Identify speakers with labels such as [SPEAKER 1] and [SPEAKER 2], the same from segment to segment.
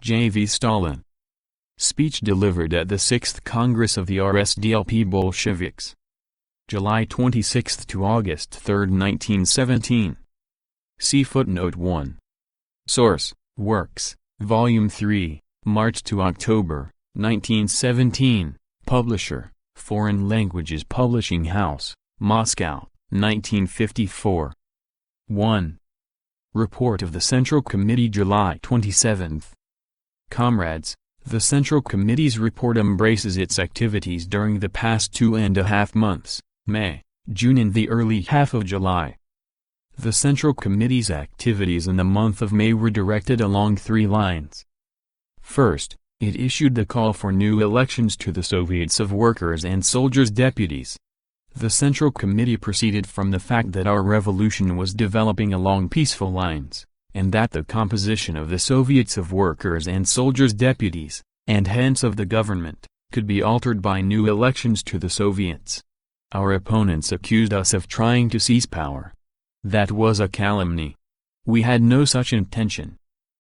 [SPEAKER 1] J.V. Stalin. Speech delivered at the 6th Congress of the RSDLP Bolsheviks. July 26 to August 3, 1917. See footnote 1. Source: Works, Volume 3, March to October, 1917. Publisher: Foreign Languages Publishing House, Moscow, 1954. 1. Report of the Central Committee, July 27. Comrades, the Central Committee's report embraces its activities during the past 2.5 months, May, June and the early half of July. The Central Committee's activities in the month of May were directed along 3 lines. First, it issued the call for new elections to the Soviets of Workers' and Soldiers' Deputies. The Central Committee proceeded from the fact that our revolution was developing along peaceful lines, and that the composition of the Soviets of Workers' and Soldiers' Deputies, and hence of the government, could be altered by new elections to the Soviets. Our opponents accused us of trying to seize power. That was a calumny. We had no such intention.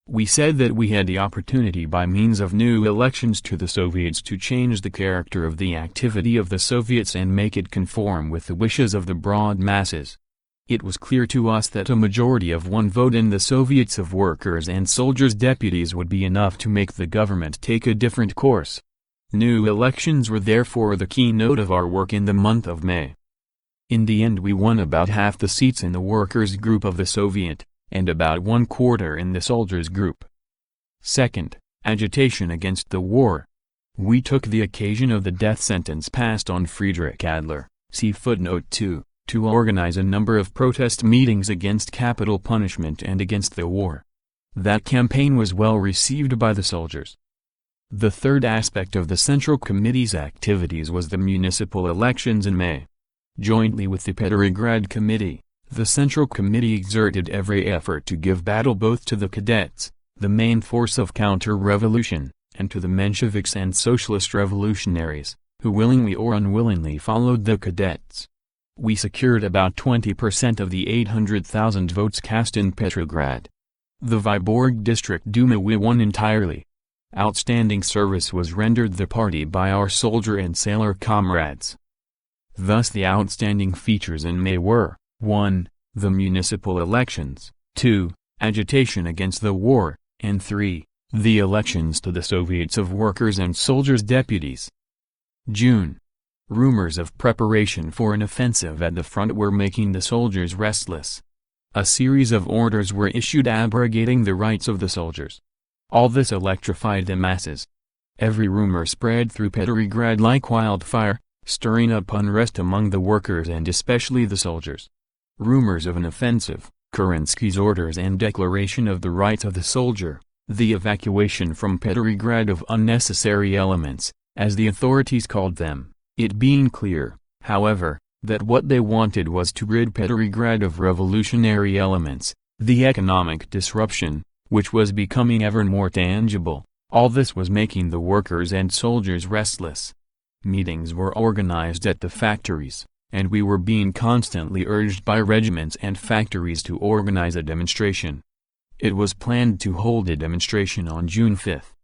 [SPEAKER 1] We said that we had the opportunity by means of new elections to the Soviets to change the character of the activity of the Soviets and make it conform with the wishes of the broad masses. It was clear to us that a majority of 1 vote in the Soviets of Workers' and Soldiers' Deputies would be enough to make the government take a different course. New elections were therefore the keynote of our work in the month of May. In the end we won about half the seats in the workers' group of the Soviet, and about 1/4 in the soldiers' group. Second, agitation against the war. We took the occasion of the death sentence passed on Friedrich Adler, see footnote 2, to organize a number of protest meetings against capital punishment and against the war. That campaign was well received by the soldiers. The third aspect of the Central Committee's activities was the municipal elections in May. Jointly with the Petrograd Committee, the Central Committee exerted every effort to give battle both to the cadets, the main force of counter-revolution, and to the Mensheviks and Socialist revolutionaries, who willingly or unwillingly followed the cadets. We secured about 20% of the 800,000 votes cast in Petrograd. The Vyborg District Duma we won entirely. Outstanding service was rendered the party by our soldier and sailor comrades. Thus the outstanding features in May were: 1. The municipal elections, 2. Agitation against the war, and 3. The elections to the Soviets of Workers' and Soldiers' Deputies. June. Rumors of preparation for an offensive at the front were making the soldiers restless. A series of orders were issued abrogating the rights of the soldiers. All this electrified the masses. Every rumor spread through Petrograd like wildfire, stirring up unrest among the workers and especially the soldiers. Rumors of an offensive, Kerensky's orders and declaration of the rights of the soldier, the evacuation from Petrograd of unnecessary elements, as the authorities called them, it being clear, however, that what they wanted was to rid Petrograd of revolutionary elements, the economic disruption, which was becoming ever more tangible, all this was making the workers and soldiers restless. Meetings were organized at the factories, and we were being constantly urged by regiments and factories to organize a demonstration. It was planned to hold a demonstration on June 5.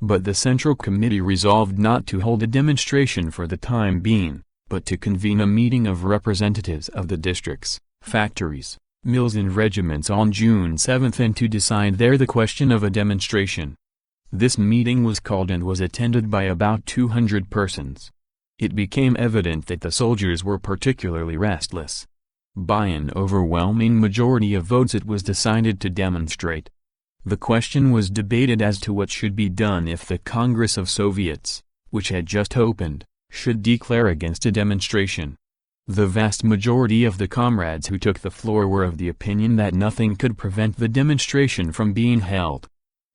[SPEAKER 1] But the Central Committee resolved not to hold a demonstration for the time being, but to convene a meeting of representatives of the districts, factories, mills and regiments on June 7 and to decide there the question of a demonstration. This meeting was called and was attended by about 200 persons. It became evident that the soldiers were particularly restless. By an overwhelming majority of votes it was decided to demonstrate. The question was debated as to what should be done if the Congress of Soviets, which had just opened, should declare against a demonstration. The vast majority of the comrades who took the floor were of the opinion that nothing could prevent the demonstration from being held.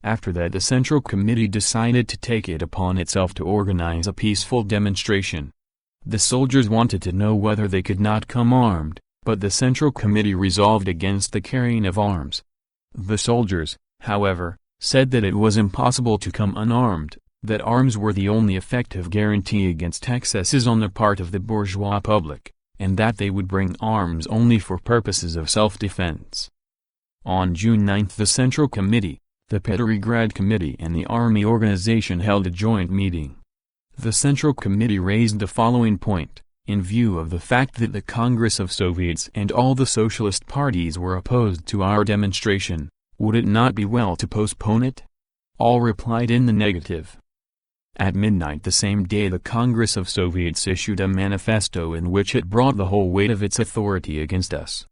[SPEAKER 1] After that the Central Committee decided to take it upon itself to organize a peaceful demonstration. The soldiers wanted to know whether they could not come armed, but the Central Committee resolved against the carrying of arms. The soldiers, however, said that it was impossible to come unarmed, that arms were the only effective guarantee against excesses on the part of the bourgeois public, and that they would bring arms only for purposes of self-defense. On June 9 the Central Committee, The Petrograd Committee and the Army Organization held a joint meeting. The Central Committee raised the following point: in view of the fact that the Congress of Soviets and all the Socialist parties were opposed to our demonstration, would it not be well to postpone it? All replied in the negative. At midnight the same day the Congress of Soviets issued a manifesto in which it brought the whole weight of its authority against us.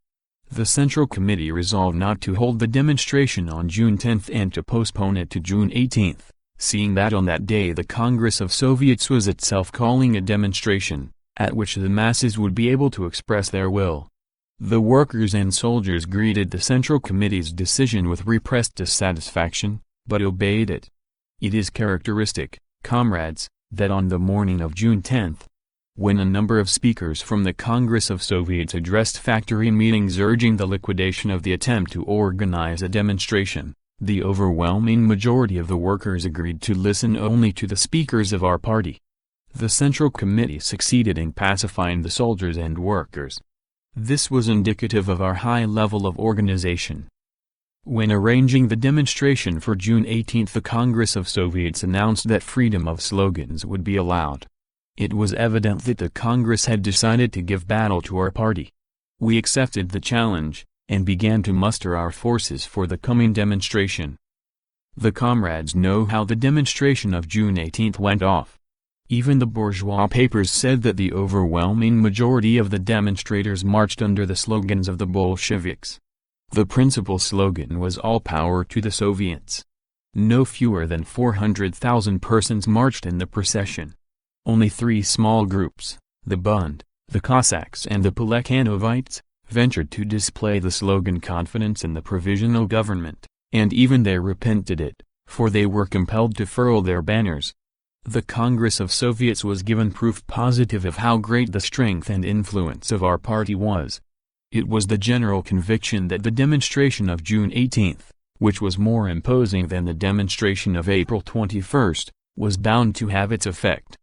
[SPEAKER 1] The Central Committee resolved not to hold the demonstration on June 10 and to postpone it to June 18, seeing that on that day the Congress of Soviets was itself calling a demonstration, at which the masses would be able to express their will. The workers and soldiers greeted the Central Committee's decision with repressed dissatisfaction, but obeyed it. It is characteristic, comrades, that on the morning of June 10, when a number of speakers from the Congress of Soviets addressed factory meetings urging the liquidation of the attempt to organize a demonstration, the overwhelming majority of the workers agreed to listen only to the speakers of our party. The Central Committee succeeded in pacifying the soldiers and workers. This was indicative of our high level of organization. When arranging the demonstration for June 18, the Congress of Soviets announced that freedom of slogans would be allowed. It was evident that the Congress had decided to give battle to our party. We accepted the challenge, and began to muster our forces for the coming demonstration. The comrades know how the demonstration of June 18 went off. Even the bourgeois papers said that the overwhelming majority of the demonstrators marched under the slogans of the Bolsheviks. The principal slogan was "All Power to the Soviets." No fewer than 400,000 persons marched in the procession. Only three small groups, the Bund, the Cossacks and the Plekhanovites, ventured to display the slogan "Confidence in the Provisional Government," and even they repented it, for they were compelled to furl their banners. The Congress of Soviets was given proof positive of how great the strength and influence of our party was. It was the general conviction that the demonstration of June 18, which was more imposing than the demonstration of April 21, was bound to have its effect.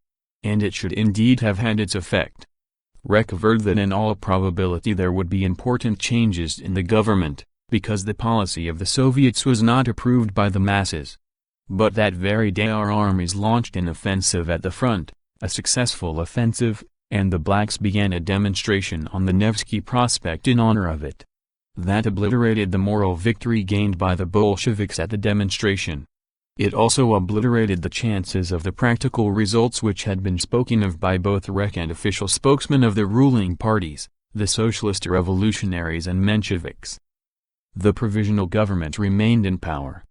[SPEAKER 1] And it should indeed have had its effect. Recovered that in all probability there would be important changes in the government, because the policy of the Soviets was not approved by the masses. But that very day our armies launched an offensive at the front, a successful offensive, and the blacks began a demonstration on the Nevsky Prospect in honor of it. That obliterated the moral victory gained by the Bolsheviks at the demonstration. It also obliterated the chances of the practical results which had been spoken of by both Rek and official spokesmen of the ruling parties, the Socialist Revolutionaries and Mensheviks. The provisional government remained in power.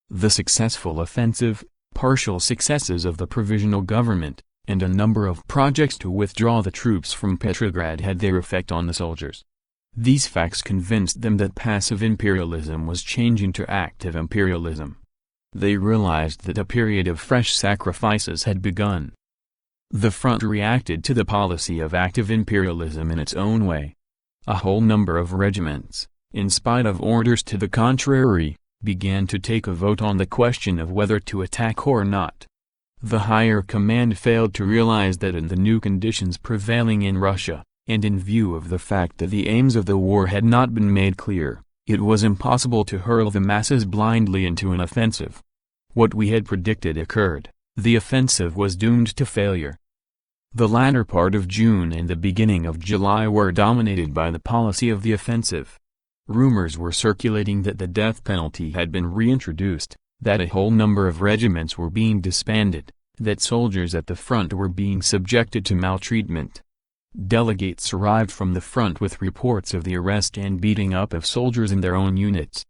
[SPEAKER 1] The successful offensive, partial successes of the provisional government, and a number of projects to withdraw the troops from Petrograd had their effect on the soldiers. These facts convinced them that passive imperialism was changing to active imperialism. They realized that a period of fresh sacrifices had begun. The front reacted to the policy of active imperialism in its own way. A whole number of regiments, in spite of orders to the contrary, began to take a vote on the question of whether to attack or not. The higher command failed to realize that in the new conditions prevailing in Russia, and in view of the fact that the aims of the war had not been made clear, it was impossible to hurl the masses blindly into an offensive. What we had predicted occurred: the offensive was doomed to failure. The latter part of June and the beginning of July were dominated by the policy of the offensive. Rumors were circulating that the death penalty had been reintroduced, that a whole number of regiments were being disbanded, that soldiers at the front were being subjected to maltreatment. Delegates arrived from the front with reports of the arrest and beating up of soldiers in their own units.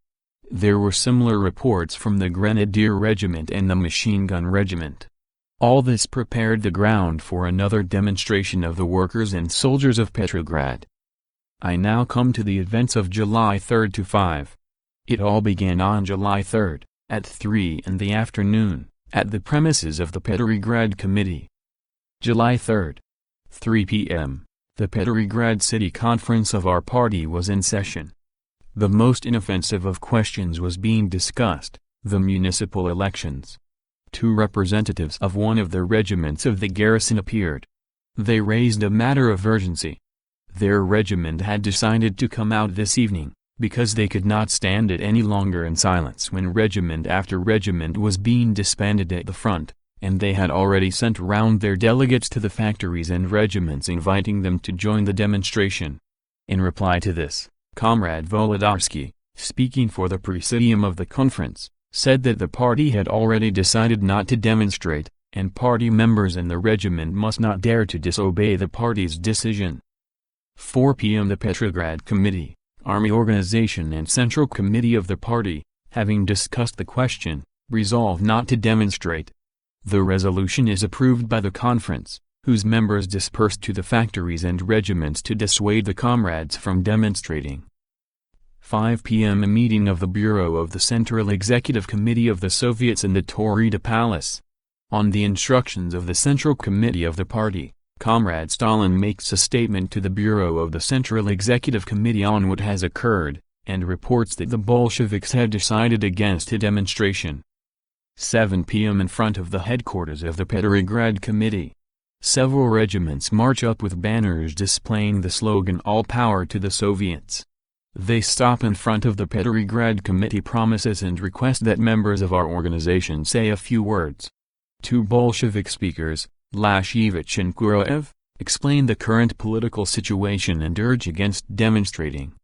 [SPEAKER 1] There were similar reports from the Grenadier Regiment and the Machine Gun Regiment. All this prepared the ground for another demonstration of the workers and soldiers of Petrograd. I now come to the events of July 3 to 5. It all began on July 3, at 3 in the afternoon, at the premises of the Petrograd Committee. July 3, 3 p.m., the Petrograd City Conference of our party was in session. The most inoffensive of questions was being discussed, the municipal elections. Two representatives of one of the regiments of the garrison appeared. They raised a matter of urgency. Their regiment had decided to come out this evening, because they could not stand it any longer in silence when regiment after regiment was being disbanded at the front, and they had already sent round their delegates to the factories and regiments inviting them to join the demonstration. In reply to this, Comrade Volodarsky, speaking for the presidium of the conference, said that the party had already decided not to demonstrate, and party members in the regiment must not dare to disobey the party's decision. 4 p.m. The Petrograd Committee, Army Organization and Central Committee of the party, having discussed the question, resolved not to demonstrate. The resolution is approved by the conference, whose members dispersed to the factories and regiments to dissuade the comrades from demonstrating. 5 p.m. A meeting of the Bureau of the Central Executive Committee of the Soviets in the Taurida Palace. On the instructions of the Central Committee of the party, Comrade Stalin makes a statement to the Bureau of the Central Executive Committee on what has occurred, and reports that the Bolsheviks had decided against a demonstration. 7 p.m. In front of the headquarters of the Petrograd Committee. Several regiments march up with banners displaying the slogan "All Power to the Soviets." They stop in front of the Petrograd Committee premises and request that members of our organization say a few words. 2 Bolshevik speakers, Lashevich and Kuroev, explain the current political situation and urge against demonstrating.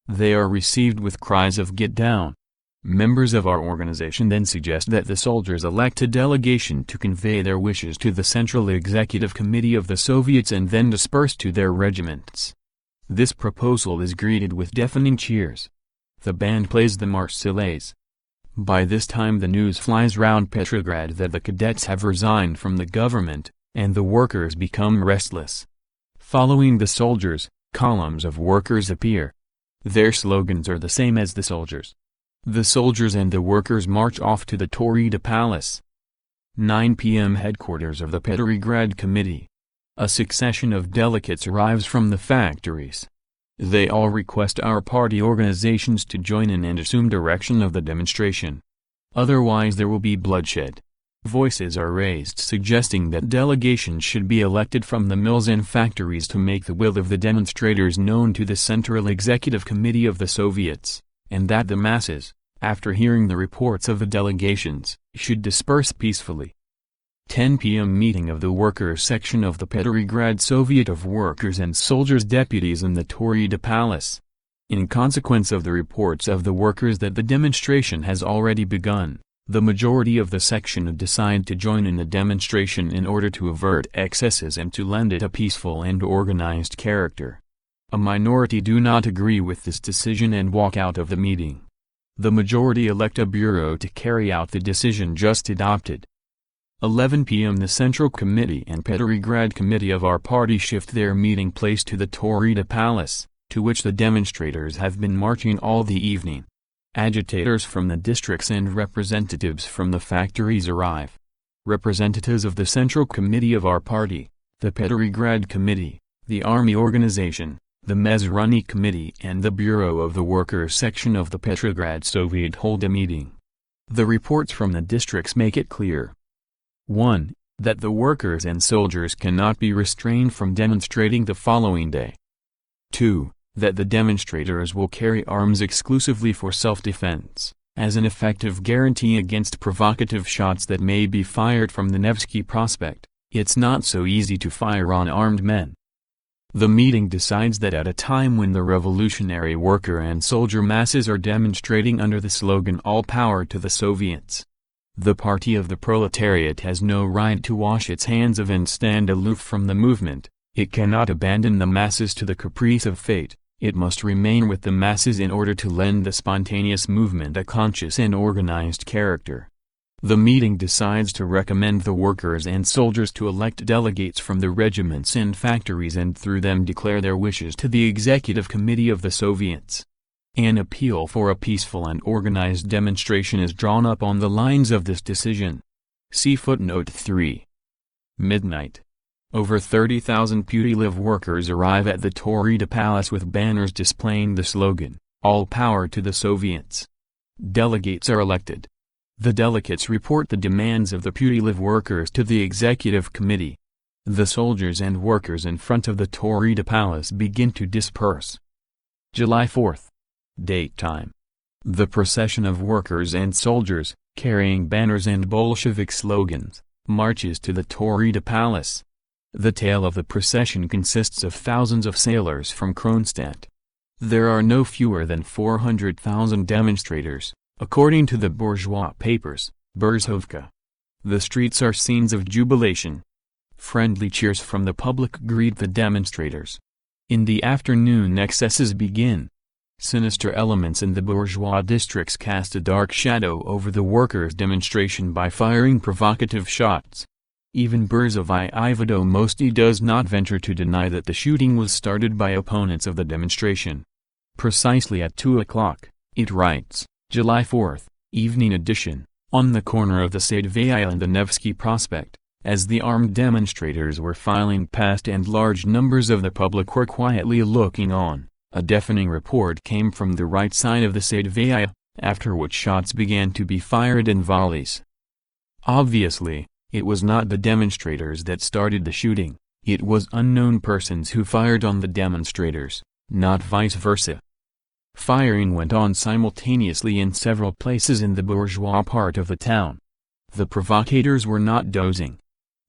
[SPEAKER 1] They are received with cries of "Get down!" Members of our organization then suggest that the soldiers elect a delegation to convey their wishes to the Central Executive Committee of the Soviets and then disperse to their regiments. This proposal is greeted with deafening cheers. The band plays the Marseillaise. By this time the news flies round Petrograd that the cadets have resigned from the government, and the workers become restless. Following the soldiers, columns of workers appear. Their slogans are the same as the soldiers. The soldiers and the workers march off to the Taurida Palace. 9 p.m. Headquarters of the Petrograd Committee. A succession of delegates arrives from the factories. They all request our party organizations to join in and assume direction of the demonstration. Otherwise there will be bloodshed. Voices are raised suggesting that delegations should be elected from the mills and factories to make the will of the demonstrators known to the Central Executive Committee of the Soviets, and that the masses, after hearing the reports of the delegations, should disperse peacefully. 10 p.m. Meeting of the Workers' Section of the Petrograd Soviet of Workers and Soldiers Deputies in the Taurida Palace. In consequence of the reports of the workers that the demonstration has already begun, the majority of the section decide to join in the demonstration in order to avert excesses and to lend it a peaceful and organized character. A minority do not agree with this decision and walk out of the meeting. The majority elect a bureau to carry out the decision just adopted. 11 p.m. The Central Committee and Petrograd Committee of our party shift their meeting place to the Taurida Palace, to which the demonstrators have been marching all the evening. Agitators from the districts and representatives from the factories arrive. Representatives of the Central Committee of our party, the Petrograd Committee, the Army Organization, the Mezrani Committee and the Bureau of the Workers' Section of the Petrograd Soviet hold a meeting. The reports from the districts make it clear. 1. That the workers and soldiers cannot be restrained from demonstrating the following day. 2. That the demonstrators will carry arms exclusively for self-defense, as an effective guarantee against provocative shots that may be fired from the Nevsky Prospect. It's not so easy to fire on armed men. The meeting decides that at a time when the revolutionary worker and soldier masses are demonstrating under the slogan "All Power to the Soviets," the party of the proletariat has no right to wash its hands of and stand aloof from the movement. It cannot abandon the masses to the caprice of fate. It must remain with the masses in order to lend the spontaneous movement a conscious and organized character. The meeting decides to recommend the workers and soldiers to elect delegates from the regiments and factories and through them declare their wishes to the Executive Committee of the Soviets. An appeal for a peaceful and organized demonstration is drawn up on the lines of this decision. See footnote 3. Midnight. Over 30,000 Putyliv workers arrive at the Taurida Palace with banners displaying the slogan, "All Power to the Soviets." Delegates are elected. The delegates report the demands of the Putyliv workers to the Executive Committee. The soldiers and workers in front of the Taurida Palace begin to disperse. July 4th. Date time. The procession of workers and soldiers, carrying banners and Bolshevik slogans, marches to the Taurida Palace. The tail of the procession consists of thousands of sailors from Kronstadt. There are no fewer than 400,000 demonstrators, according to the bourgeois papers, Burzhovka. The streets are scenes of jubilation. Friendly cheers from the public greet the demonstrators. In the afternoon excesses begin. Sinister elements in the bourgeois districts cast a dark shadow over the workers' demonstration by firing provocative shots. Even Burzovai Ivadomosti does not venture to deny that the shooting was started by opponents of the demonstration. Precisely at 2 o'clock, it writes, July 4, evening edition, on the corner of the Sadvaya and the Nevsky Prospect, as the armed demonstrators were filing past and large numbers of the public were quietly looking on, a deafening report came from the right side of the Sadvaya, after which shots began to be fired in volleys. Obviously, it was not the demonstrators that started the shooting, it was unknown persons who fired on the demonstrators, not vice versa. Firing went on simultaneously in several places in the bourgeois part of the town. The provocators were not dozing.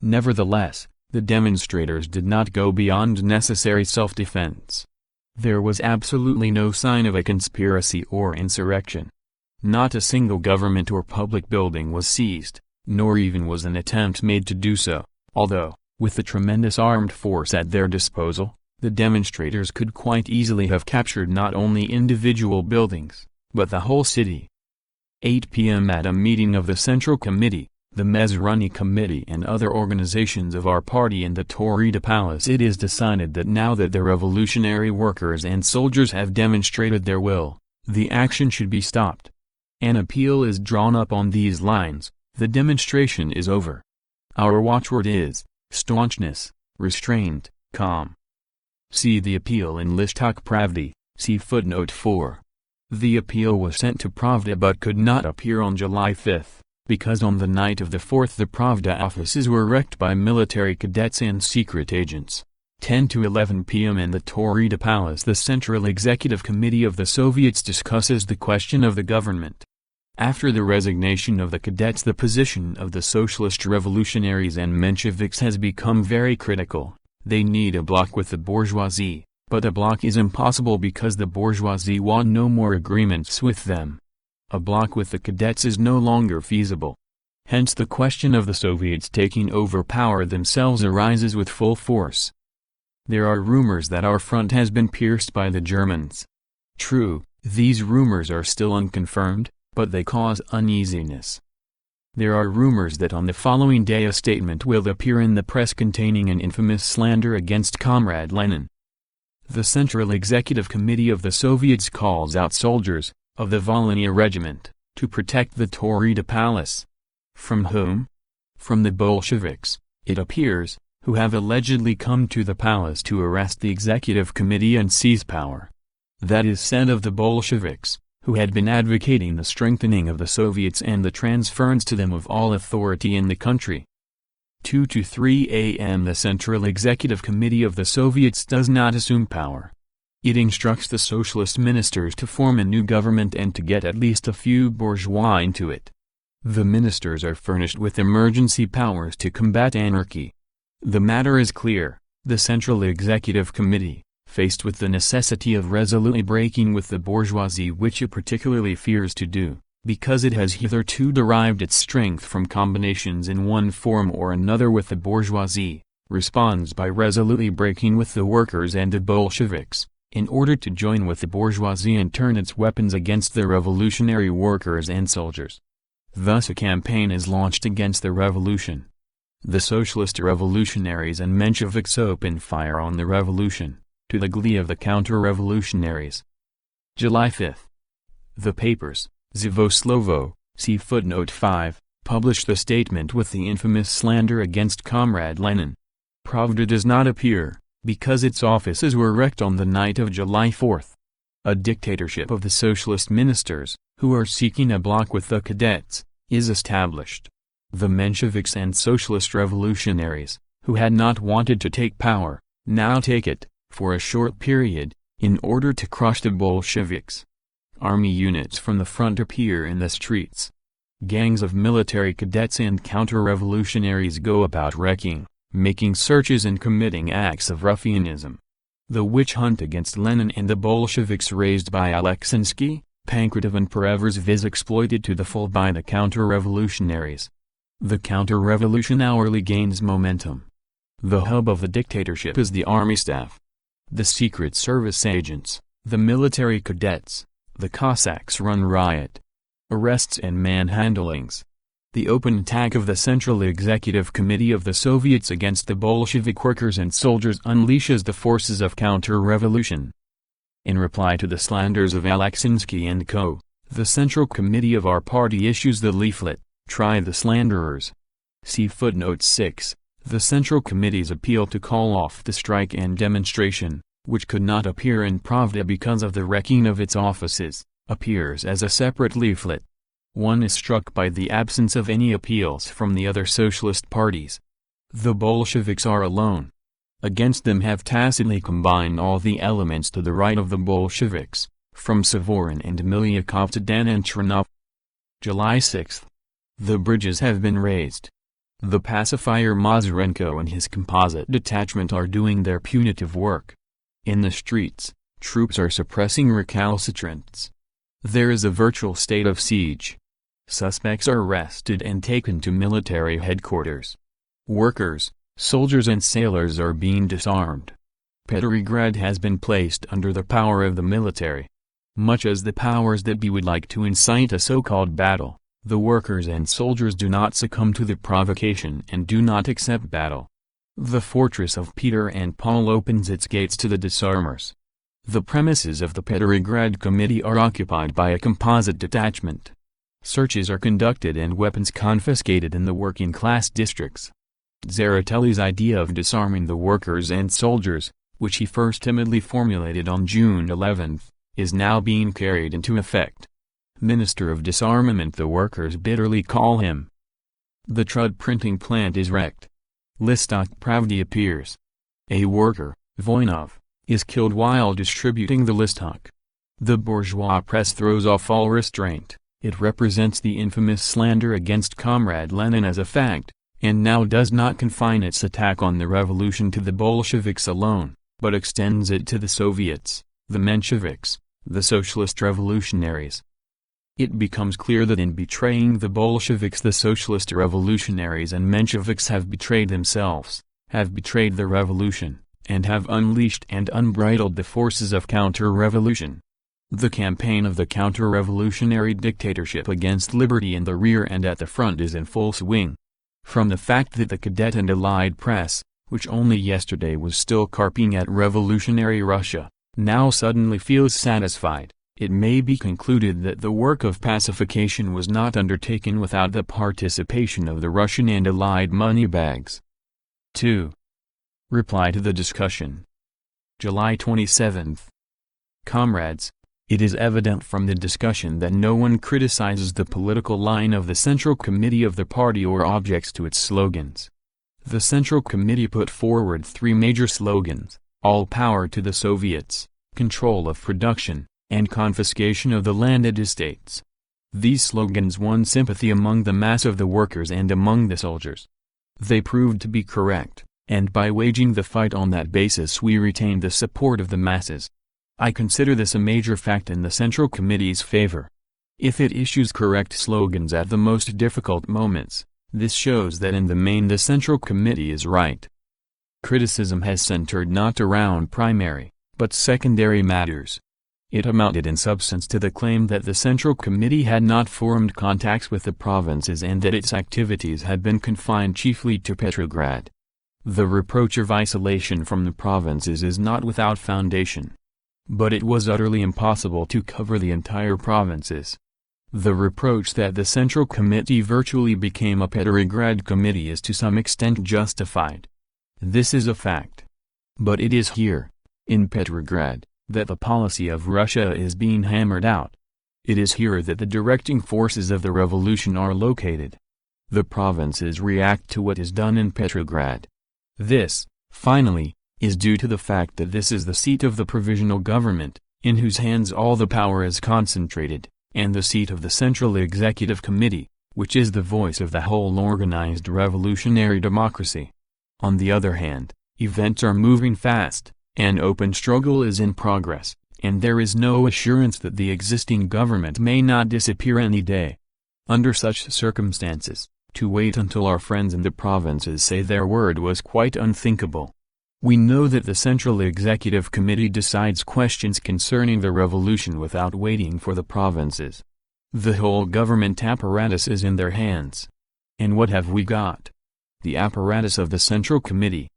[SPEAKER 1] Nevertheless, the demonstrators did not go beyond necessary self-defense. There was absolutely no sign of a conspiracy or insurrection. Not a single government or public building was seized, nor even was an attempt made to do so, although, with the tremendous armed force at their disposal, the demonstrators could quite easily have captured not only individual buildings, but the whole city. 8 p.m. At a meeting of the Central Committee, the Mezrani Committee and other organizations of our party in the Taurida Palace, it is decided that now that the revolutionary workers and soldiers have demonstrated their will, the action should be stopped. An appeal is drawn up on these lines: the demonstration is over. Our watchword is staunchness, restraint, calm. See the appeal in Listok Pravdy, see footnote 4. The appeal was sent to Pravda but could not appear on July 5, because on the night of the 4th the Pravda offices were wrecked by military cadets and secret agents. 10 to 11 p.m. in the Taurida Palace, the Central Executive Committee of the Soviets discusses the question of the government. After the resignation of the cadets, the position of the Socialist revolutionaries and Mensheviks has become very critical. They need a bloc with the bourgeoisie, but a bloc is impossible because the bourgeoisie want no more agreements with them. A bloc with the cadets is no longer feasible. Hence the question of the Soviets taking over power themselves arises with full force. There are rumors that our front has been pierced by the Germans. True, these rumors are still unconfirmed, but they cause uneasiness. There are rumors that on the following day a statement will appear in the press containing an infamous slander against Comrade Lenin. The Central Executive Committee of the Soviets calls out soldiers, of the Volhynia Regiment, to protect the Taurida Palace. From whom? From the Bolsheviks, it appears, who have allegedly come to the palace to arrest the Executive Committee and seize power. That is said of the Bolsheviks, who had been advocating the strengthening of the Soviets and the transference to them of all authority in the country. 2 to 3 a.m. The Central Executive Committee of the Soviets does not assume power. It instructs the socialist ministers to form a new government and to get at least a few bourgeois into it. The ministers are furnished with emergency powers to combat anarchy. The matter is clear: the Central Executive Committee, faced with the necessity of resolutely breaking with the bourgeoisie, which it particularly fears to do, because it has hitherto derived its strength from combinations in one form or another with the bourgeoisie, responds by resolutely breaking with the workers and the Bolsheviks, in order to join with the bourgeoisie and turn its weapons against the revolutionary workers and soldiers. Thus a campaign is launched against the revolution. The socialist revolutionaries and Mensheviks open fire on the revolution, to the glee of the counter-revolutionaries. July 5. The papers, Zivoslovo, see footnote 5, published the statement with the infamous slander against Comrade Lenin. Pravda does not appear, because its offices were wrecked on the night of July 4. A dictatorship of the socialist ministers, who are seeking a bloc with the cadets, is established. The Mensheviks and socialist revolutionaries, who had not wanted to take power, now take it, for a short period, in order to crush the Bolsheviks. Army units from the front appear in the streets. Gangs of military cadets and counter-revolutionaries go about wrecking, making searches and committing acts of ruffianism. The witch hunt against Lenin and the Bolsheviks raised by Alexinsky, Pankratov and Petrograd is exploited to the full by the counter-revolutionaries. The counter-revolution hourly gains momentum. The hub of the dictatorship is the army staff. The secret service agents, the military cadets, the Cossacks run riot. Arrests and manhandlings. The open attack of the Central Executive Committee of the Soviets against the Bolshevik workers and soldiers unleashes the forces of counter-revolution. In reply to the slanders of Alexinsky and co., the Central Committee of our party issues the leaflet, "Try the Slanderers." See footnote 6. The Central Committee's appeal to call off the strike and demonstration, which could not appear in Pravda because of the wrecking of its offices, appears as a separate leaflet. One is struck by the absence of any appeals from the other socialist parties. The Bolsheviks are alone. Against them have tacitly combined all the elements to the right of the Bolsheviks, from Suvorin and Milyakov to Dan and Chernov. July 6. The bridges have been raised. The pacifier Mazurenko and his composite detachment are doing their punitive work. In the streets, troops are suppressing recalcitrants. There is a virtual state of siege. Suspects are arrested and taken to military headquarters. Workers, soldiers and sailors are being disarmed. Petrograd has been placed under the power of the military. Much as the powers that be would like to incite a so-called battle, the workers and soldiers do not succumb to the provocation and do not accept battle. The fortress of Peter and Paul opens its gates to the disarmers. The premises of the Petrograd Committee are occupied by a composite detachment. Searches are conducted and weapons confiscated in the working-class districts. Tseretelli's idea of disarming the workers and soldiers, which he first timidly formulated on June 11, is now being carried into effect. Minister of Disarmament the workers bitterly call him. The Trud printing plant is wrecked. Listok Pravdy appears. A worker, Voinov, is killed while distributing the Listok. The bourgeois press throws off all restraint. It represents the infamous slander against Comrade Lenin as a fact, and now does not confine its attack on the revolution to the Bolsheviks alone, but extends it to the Soviets, the Mensheviks, the Socialist revolutionaries. It becomes clear that in betraying the Bolsheviks the Socialist revolutionaries and Mensheviks have betrayed themselves, have betrayed the revolution, and have unleashed and unbridled the forces of counter-revolution. The campaign of the counter-revolutionary dictatorship against liberty in the rear and at the front is in full swing. From the fact that the cadet and allied press, which only yesterday was still carping at revolutionary Russia, now suddenly feels satisfied, it may be concluded that the work of pacification was not undertaken without the participation of the Russian and allied moneybags. 2. Reply to the discussion. July 27. Comrades, it is evident from the discussion that no one criticizes the political line of the Central Committee of the party or objects to its slogans. The Central Committee put forward 3 major slogans: all power to the Soviets, control of production, and confiscation of the landed estates. These slogans won sympathy among the mass of the workers and among the soldiers. They proved to be correct, and by waging the fight on that basis we retained the support of the masses. I consider this a major fact in the Central Committee's favor. If it issues correct slogans at the most difficult moments, this shows that in the main the Central Committee is right. Criticism has centered not around primary, but secondary matters. It amounted in substance to the claim that the Central Committee had not formed contacts with the provinces and that its activities had been confined chiefly to Petrograd. The reproach of isolation from the provinces is not without foundation. But it was utterly impossible to cover the entire provinces. The reproach that the Central Committee virtually became a Petrograd Committee is to some extent justified. This is a fact. But it is here, in Petrograd, that the policy of Russia is being hammered out. It is here that the directing forces of the revolution are located. The provinces react to what is done in Petrograd. This, finally, is due to the fact that this is the seat of the provisional government, in whose hands all the power is concentrated, and the seat of the Central Executive Committee, which is the voice of the whole organized revolutionary democracy. On the other hand, events are moving fast, an open struggle is in progress, and there is no assurance that the existing government may not disappear any day. Under such circumstances, to wait until our friends in the provinces say their word was quite unthinkable. We know that the Central Executive Committee decides questions concerning the revolution without waiting for the provinces. The whole government apparatus is in their hands. And what have we got? The apparatus of the Central Committee.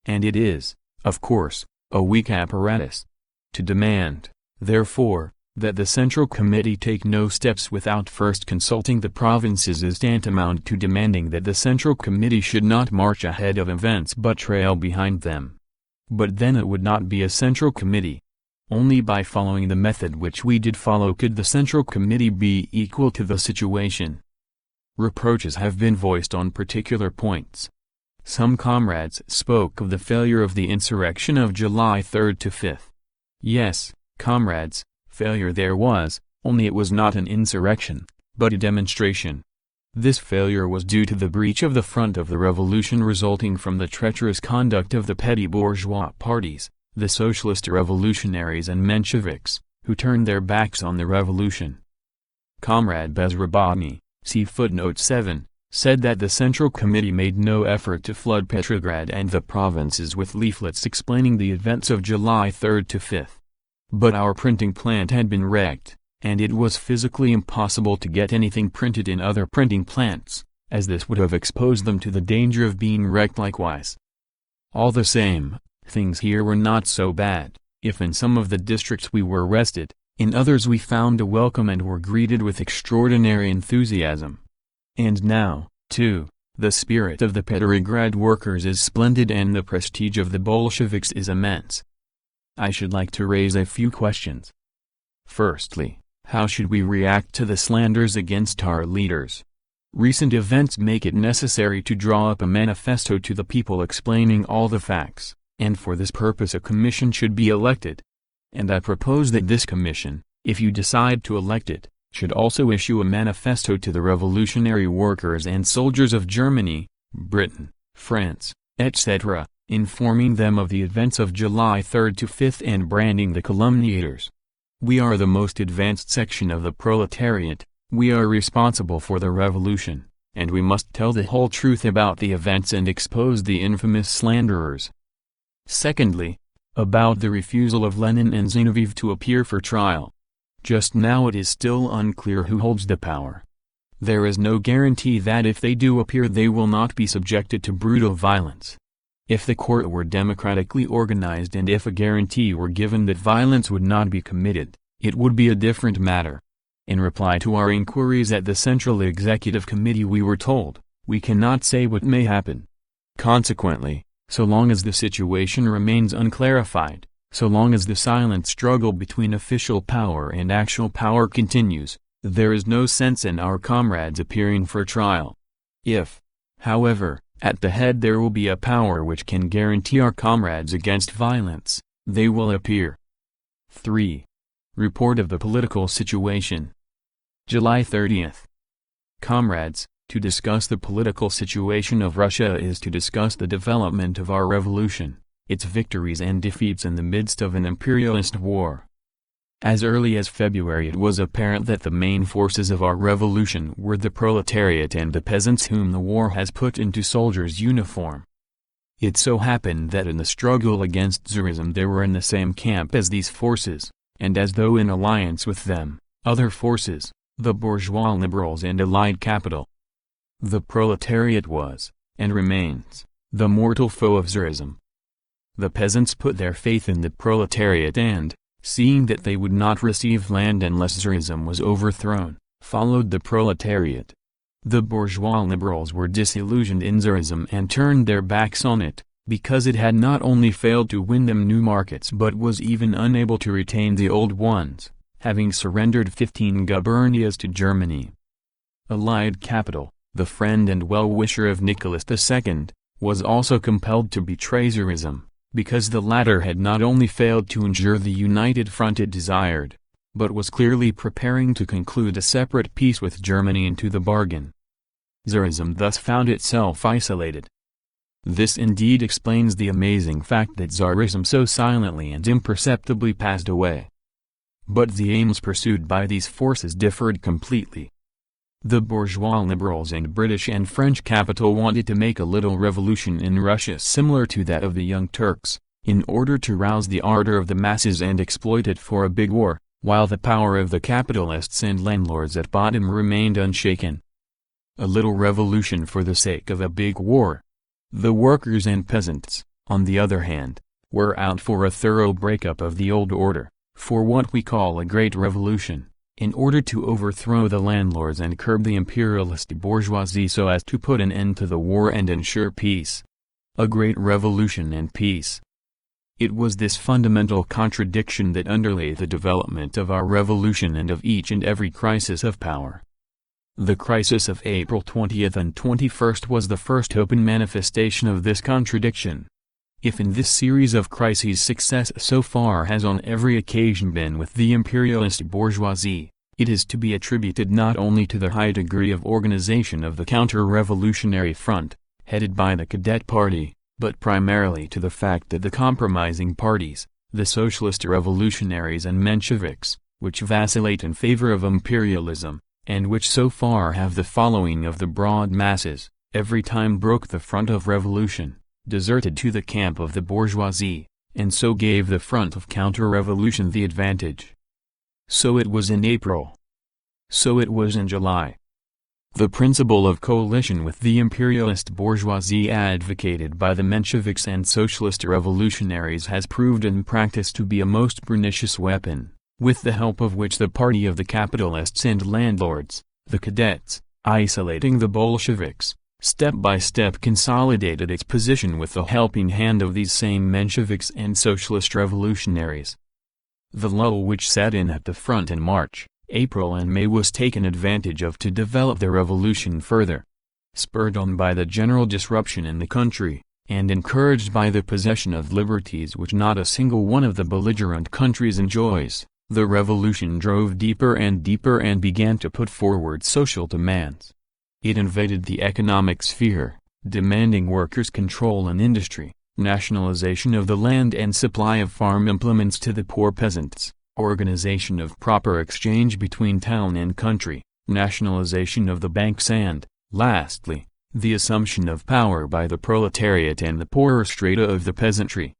[SPEAKER 1] And it is, of course, a weak apparatus. To demand, therefore, that the Central Committee take no steps without first consulting the provinces is tantamount to demanding that the Central Committee should not march ahead of events but trail behind them. But then it would not be a Central Committee. Only by following the method which we did follow could the Central Committee be equal to the situation. Reproaches have been voiced on particular points. Some comrades spoke of the failure of the insurrection of July 3rd to 5th. Yes, comrades, failure there was, only it was not an insurrection, but a demonstration. This failure was due to the breach of the front of the revolution resulting from the treacherous conduct of the petty bourgeois parties, the Socialist revolutionaries and Mensheviks, who turned their backs on the revolution. Comrade Bezrabatny, see footnote 7, said that the Central Committee made no effort to flood Petrograd and the provinces with leaflets explaining the events of July 3rd to 5th. But our printing plant had been wrecked, and it was physically impossible to get anything printed in other printing plants, as this would have exposed them to the danger of being wrecked likewise. All the same, things here were not so bad. If in some of the districts we were arrested, in others we found a welcome and were greeted with extraordinary enthusiasm. And now, too, the spirit of the Petrograd workers is splendid and the prestige of the Bolsheviks is immense. I should like to raise a few questions. Firstly, how should we react to the slanders against our leaders? Recent events make it necessary to draw up a manifesto to the people explaining all the facts, and for this purpose a commission should be elected. And I propose that this commission, if you decide to elect it, should also issue a manifesto to the revolutionary workers and soldiers of Germany, Britain, France, etc., informing them of the events of July 3rd to 5th and branding the calumniators. We are the most advanced section of the proletariat, we are responsible for the revolution, and we must tell the whole truth about the events and expose the infamous slanderers. Secondly, about the refusal of Lenin and Zinoviev to appear for trial. Just now it is still unclear who holds the power. There is no guarantee that if they do appear they will not be subjected to brutal violence. If the court were democratically organized and if a guarantee were given that violence would not be committed, it would be a different matter. In reply to our inquiries at the Central Executive Committee we were told, we cannot say what may happen. Consequently, so long as the situation remains unclarified, so long as the silent struggle between official power and actual power continues, there is no sense in our comrades appearing for trial. If, however, at the head there will be a power which can guarantee our comrades against violence, they will appear. 3. Report of the political situation. July 30th. Comrades, to discuss the political situation of Russia is to discuss the development of our revolution, its victories and defeats in the midst of an imperialist war. As early as February it was apparent that the main forces of our revolution were the proletariat and the peasants whom the war has put into soldiers' uniform. It so happened that in the struggle against Tsarism they were in the same camp as these forces, and as though in alliance with them, other forces, the bourgeois liberals and allied capital. The proletariat was, and remains, the mortal foe of Tsarism. The peasants put their faith in the proletariat and, seeing that they would not receive land unless Tsarism was overthrown, followed the proletariat. The bourgeois liberals were disillusioned in Tsarism and turned their backs on it, because it had not only failed to win them new markets but was even unable to retain the old ones, having surrendered 15 gubernias to Germany. Allied capital, the friend and well-wisher of Nicholas II, was also compelled to betray Tsarism, because the latter had not only failed to ensure the united front it desired, but was clearly preparing to conclude a separate peace with Germany into the bargain. Tsarism thus found itself isolated. This indeed explains the amazing fact that Tsarism so silently and imperceptibly passed away. But the aims pursued by these forces differed completely. The bourgeois liberals and British and French capital wanted to make a little revolution in Russia similar to that of the Young Turks, in order to rouse the ardor of the masses and exploit it for a big war, while the power of the capitalists and landlords at bottom remained unshaken. A little revolution for the sake of a big war. The workers and peasants, on the other hand, were out for a thorough breakup of the old order, for what we call a great revolution, in order to overthrow the landlords and curb the imperialist bourgeoisie so as to put an end to the war and ensure peace. A great revolution and peace. It was this fundamental contradiction that underlay the development of our revolution and of each and every crisis of power. The crisis of April 20th and 21st was the first open manifestation of this contradiction. If in this series of crises success so far has on every occasion been with the imperialist bourgeoisie, it is to be attributed not only to the high degree of organization of the counter-revolutionary front, headed by the Cadet Party, but primarily to the fact that the compromising parties, the Socialist revolutionaries and Mensheviks, which vacillate in favor of imperialism, and which so far have the following of the broad masses, every time broke the front of revolution, deserted to the camp of the bourgeoisie, and so gave the front of counter-revolution the advantage. So it was in April. So it was in July. The principle of coalition with the imperialist bourgeoisie advocated by the Mensheviks and Socialist revolutionaries has proved in practice to be a most pernicious weapon, with the help of which the party of the capitalists and landlords, the cadets, isolating the Bolsheviks, step by step consolidated its position with the helping hand of these same Mensheviks and Socialist revolutionaries. The lull which set in at the front in March, April and May was taken advantage of to develop the revolution further. Spurred on by the general disruption in the country, and encouraged by the possession of liberties which not a single one of the belligerent countries enjoys, the revolution drove deeper and began to put forward social demands. It invaded the economic sphere, demanding workers' control in industry, nationalization of the land and supply of farm implements to the poor peasants, organization of proper exchange between town and country, nationalization of the banks and, lastly, the assumption of power by the proletariat and the poorer strata of the peasantry.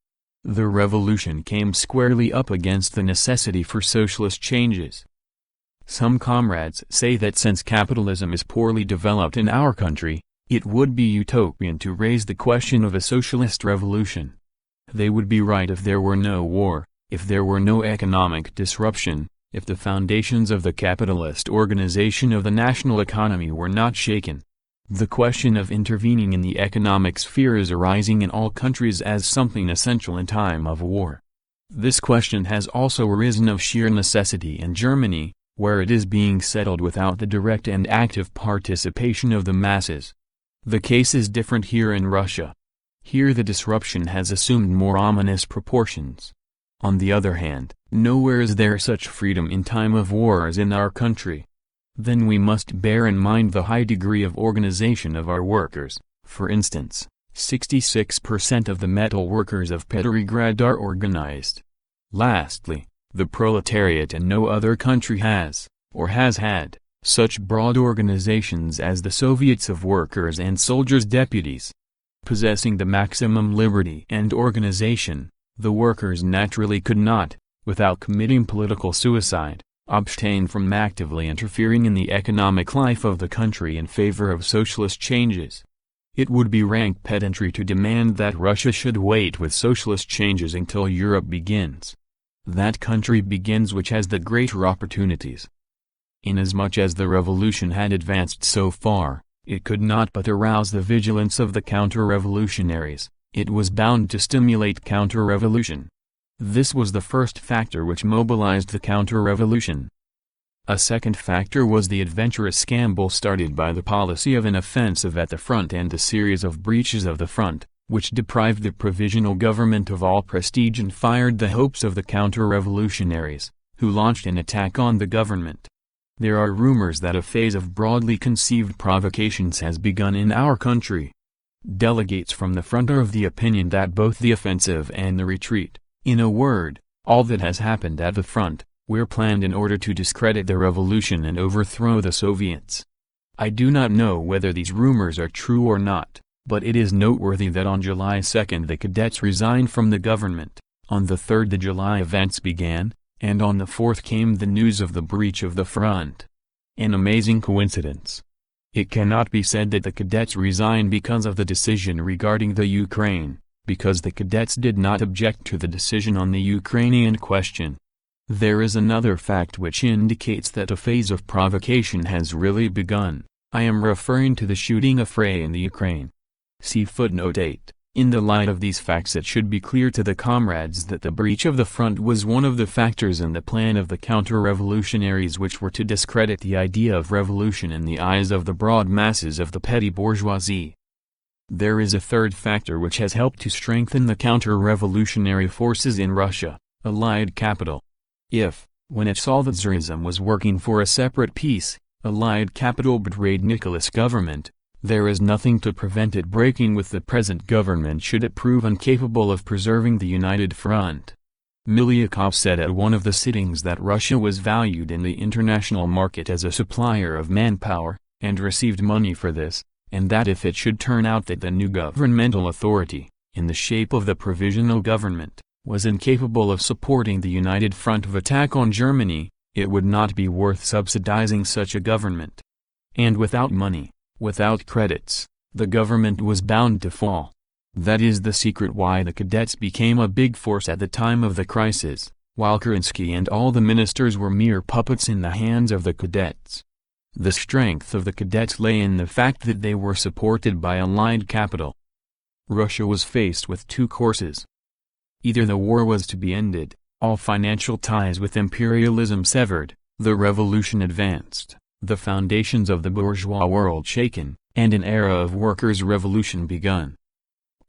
[SPEAKER 1] The revolution came squarely up against the necessity for socialist changes. Some comrades say that since capitalism is poorly developed in our country, it would be utopian to raise the question of a socialist revolution. They would be right if there were no war, if there were no economic disruption, if the foundations of the capitalist organization of the national economy were not shaken. The question of intervening in the economic sphere is arising in all countries as something essential in time of war. This question has also arisen of sheer necessity in Germany, where it is being settled without the direct and active participation of the masses. The case is different here in Russia. Here the disruption has assumed more ominous proportions. On the other hand, nowhere is there such freedom in time of war as in our country. Then we must bear in mind the high degree of organization of our workers. For instance, 66% of the metal workers of Petrograd are organized. Lastly, the proletariat in no other country has, or has had, such broad organizations as the Soviets of Workers' and Soldiers' Deputies. Possessing the maximum liberty and organization, the workers naturally could not, without committing political suicide, abstain from actively interfering in the economic life of the country in favor of socialist changes. It would be rank pedantry to demand that Russia should wait with socialist changes until Europe begins. That country begins which has the greater opportunities. Inasmuch as the revolution had advanced so far, it could not but arouse the vigilance of the counter-revolutionaries. It was bound to stimulate counter-revolution. This was the first factor which mobilized the counter-revolution. A second factor was the adventurous scramble started by the policy of an offensive at the front and the series of breaches of the front, which deprived the provisional government of all prestige and fired the hopes of the counter-revolutionaries, who launched an attack on the government. There are rumors that a phase of broadly conceived provocations has begun in our country. Delegates from the front are of the opinion that both the offensive and the retreat, in a word, all that has happened at the front, were planned in order to discredit the revolution and overthrow the Soviets. I do not know whether these rumors are true or not, but it is noteworthy that on July 2 the cadets resigned from the government, on the 3rd the July events began, and on the 4th came the news of the breach of the front. An amazing coincidence. It cannot be said that the cadets resigned because of the decision regarding the Ukraine, because the cadets did not object to the decision on the Ukrainian question. There is another fact which indicates that a phase of provocation has really begun. I am referring to the shooting affray in the Ukraine. See footnote 8. In the light of these facts, it should be clear to the comrades that the breach of the front was one of the factors in the plan of the counter-revolutionaries which were to discredit the idea of revolution in the eyes of the broad masses of the petty bourgeoisie. There is a third factor which has helped to strengthen the counter-revolutionary forces in Russia: Allied capital. If, when it saw that Tsarism was working for a separate peace, Allied capital betrayed Nicholas' government, there is nothing to prevent it breaking with the present government should it prove incapable of preserving the united front. Milyakov said at one of the sittings that Russia was valued in the international market as a supplier of manpower, and received money for this, and that if it should turn out that the new governmental authority, in the shape of the provisional government, was incapable of supporting the united front of attack on Germany, it would not be worth subsidizing such a government. And without money, without credits, the government was bound to fall. That is the secret why the cadets became a big force at the time of the crisis, while Kerensky and all the ministers were mere puppets in the hands of the cadets. The strength of the cadets lay in the fact that they were supported by Allied capital. Russia was faced with two courses. Either the war was to be ended, all financial ties with imperialism severed, the revolution advanced, the foundations of the bourgeois world shaken, and an era of workers' revolution begun.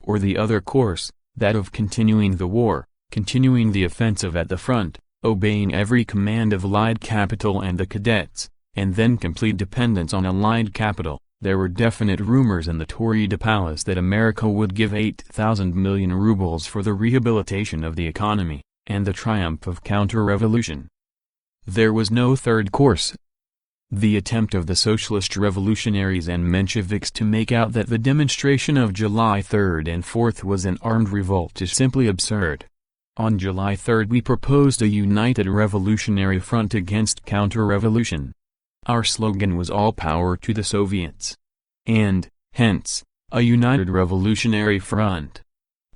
[SPEAKER 1] Or the other course, that of continuing the war, continuing the offensive at the front, obeying every command of Allied capital and the cadets, and then complete dependence on Allied capital. There were definite rumors in the Taurida Palace that America would give 8,000 million rubles for the rehabilitation of the economy, and the triumph of counter-revolution. There was no third course. The attempt of the Socialist revolutionaries and Mensheviks to make out that the demonstration of July 3 and 4 was an armed revolt is simply absurd. On July 3 we proposed a united revolutionary front against counter-revolution. Our slogan was all power to the Soviets. And, hence, a united revolutionary front.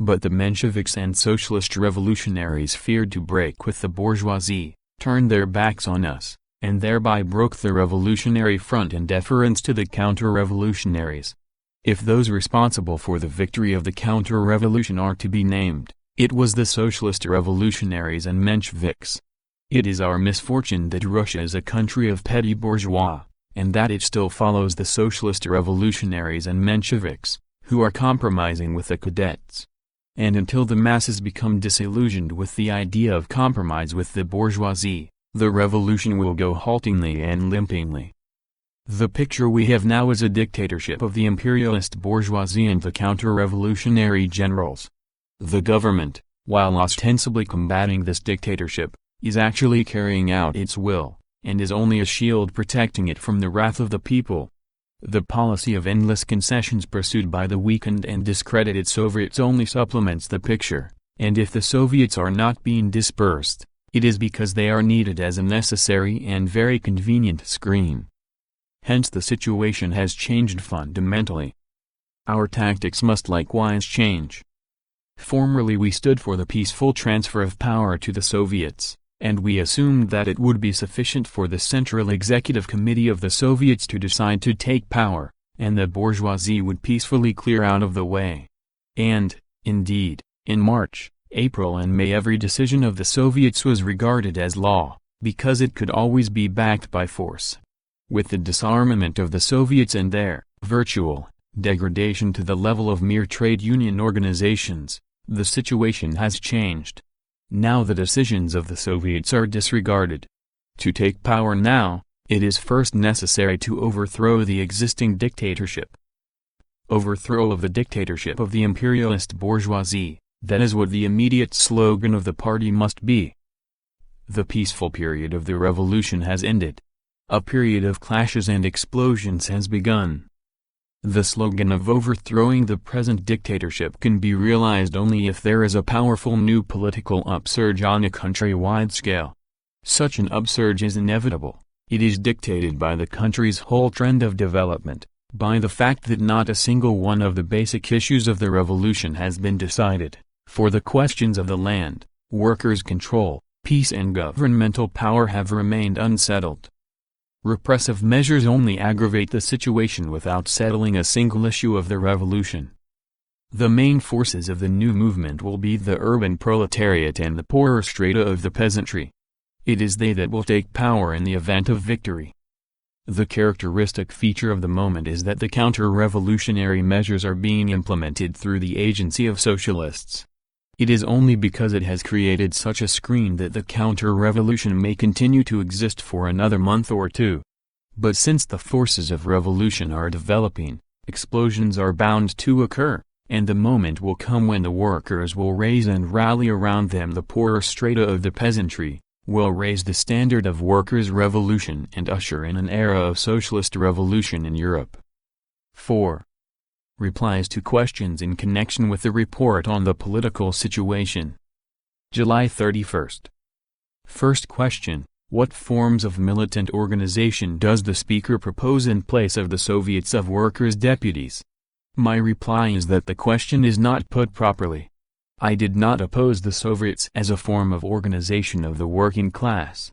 [SPEAKER 1] But the Mensheviks and Socialist revolutionaries feared to break with the bourgeoisie, turned their backs on us, and thereby broke the revolutionary front in deference to the counter-revolutionaries. If those responsible for the victory of the counter-revolution are to be named, it was the Socialist revolutionaries and Mensheviks. It is our misfortune that Russia is a country of petty bourgeois, and that it still follows the Socialist revolutionaries and Mensheviks, who are compromising with the cadets. And until the masses become disillusioned with the idea of compromise with the bourgeoisie, the revolution will go haltingly and limpingly. The picture we have now is a dictatorship of the imperialist bourgeoisie and the counter-revolutionary generals. The government, while ostensibly combating this dictatorship, is actually carrying out its will, and is only a shield protecting it from the wrath of the people. The policy of endless concessions pursued by the weakened and discredited Soviets only supplements the picture, and if the Soviets are not being dispersed, it is because they are needed as a necessary and very convenient screen. Hence the situation has changed fundamentally. Our tactics must likewise change. Formerly we stood for the peaceful transfer of power to the Soviets, and we assumed that it would be sufficient for the Central Executive Committee of the Soviets to decide to take power, and the bourgeoisie would peacefully clear out of the way. And, indeed, in March, April and May every decision of the Soviets was regarded as law, because it could always be backed by force. With the disarmament of the Soviets and their virtual degradation to the level of mere trade union organizations. The situation has changed. Now the decisions of the Soviets are disregarded. To take power now, it is first necessary to overthrow the existing dictatorship. Overthrow of the dictatorship of the imperialist bourgeoisie, that is what the immediate slogan of the party must be. The peaceful period of the revolution has ended. A period of clashes and explosions has begun. The slogan of overthrowing the present dictatorship can be realized only if there is a powerful new political upsurge on a countrywide scale. Such an upsurge is inevitable. It is dictated by the country's whole trend of development, by the fact that not a single one of the basic issues of the revolution has been decided, for the questions of the land, workers' control, peace and governmental power have remained unsettled. Repressive measures only aggravate the situation without settling a single issue of the revolution. The main forces of the new movement will be the urban proletariat and the poorer strata of the peasantry. It is they that will take power in the event of victory. The characteristic feature of the moment is that the counter-revolutionary measures are being implemented through the agency of socialists. It is only because it has created such a screen that the counter-revolution may continue to exist for another month or two. But since the forces of revolution are developing, explosions are bound to occur, and the moment will come when the workers will raise and rally around them the poorer strata of the peasantry, will raise the standard of workers' revolution and usher in an era of socialist revolution in Europe. 4. Replies to questions in connection with the report on the political situation. July 31st. First question: what forms of militant organization does the Speaker propose in place of the Soviets of Workers' Deputies? My reply is that the question is not put properly. I did not oppose the Soviets as a form of organization of the working class.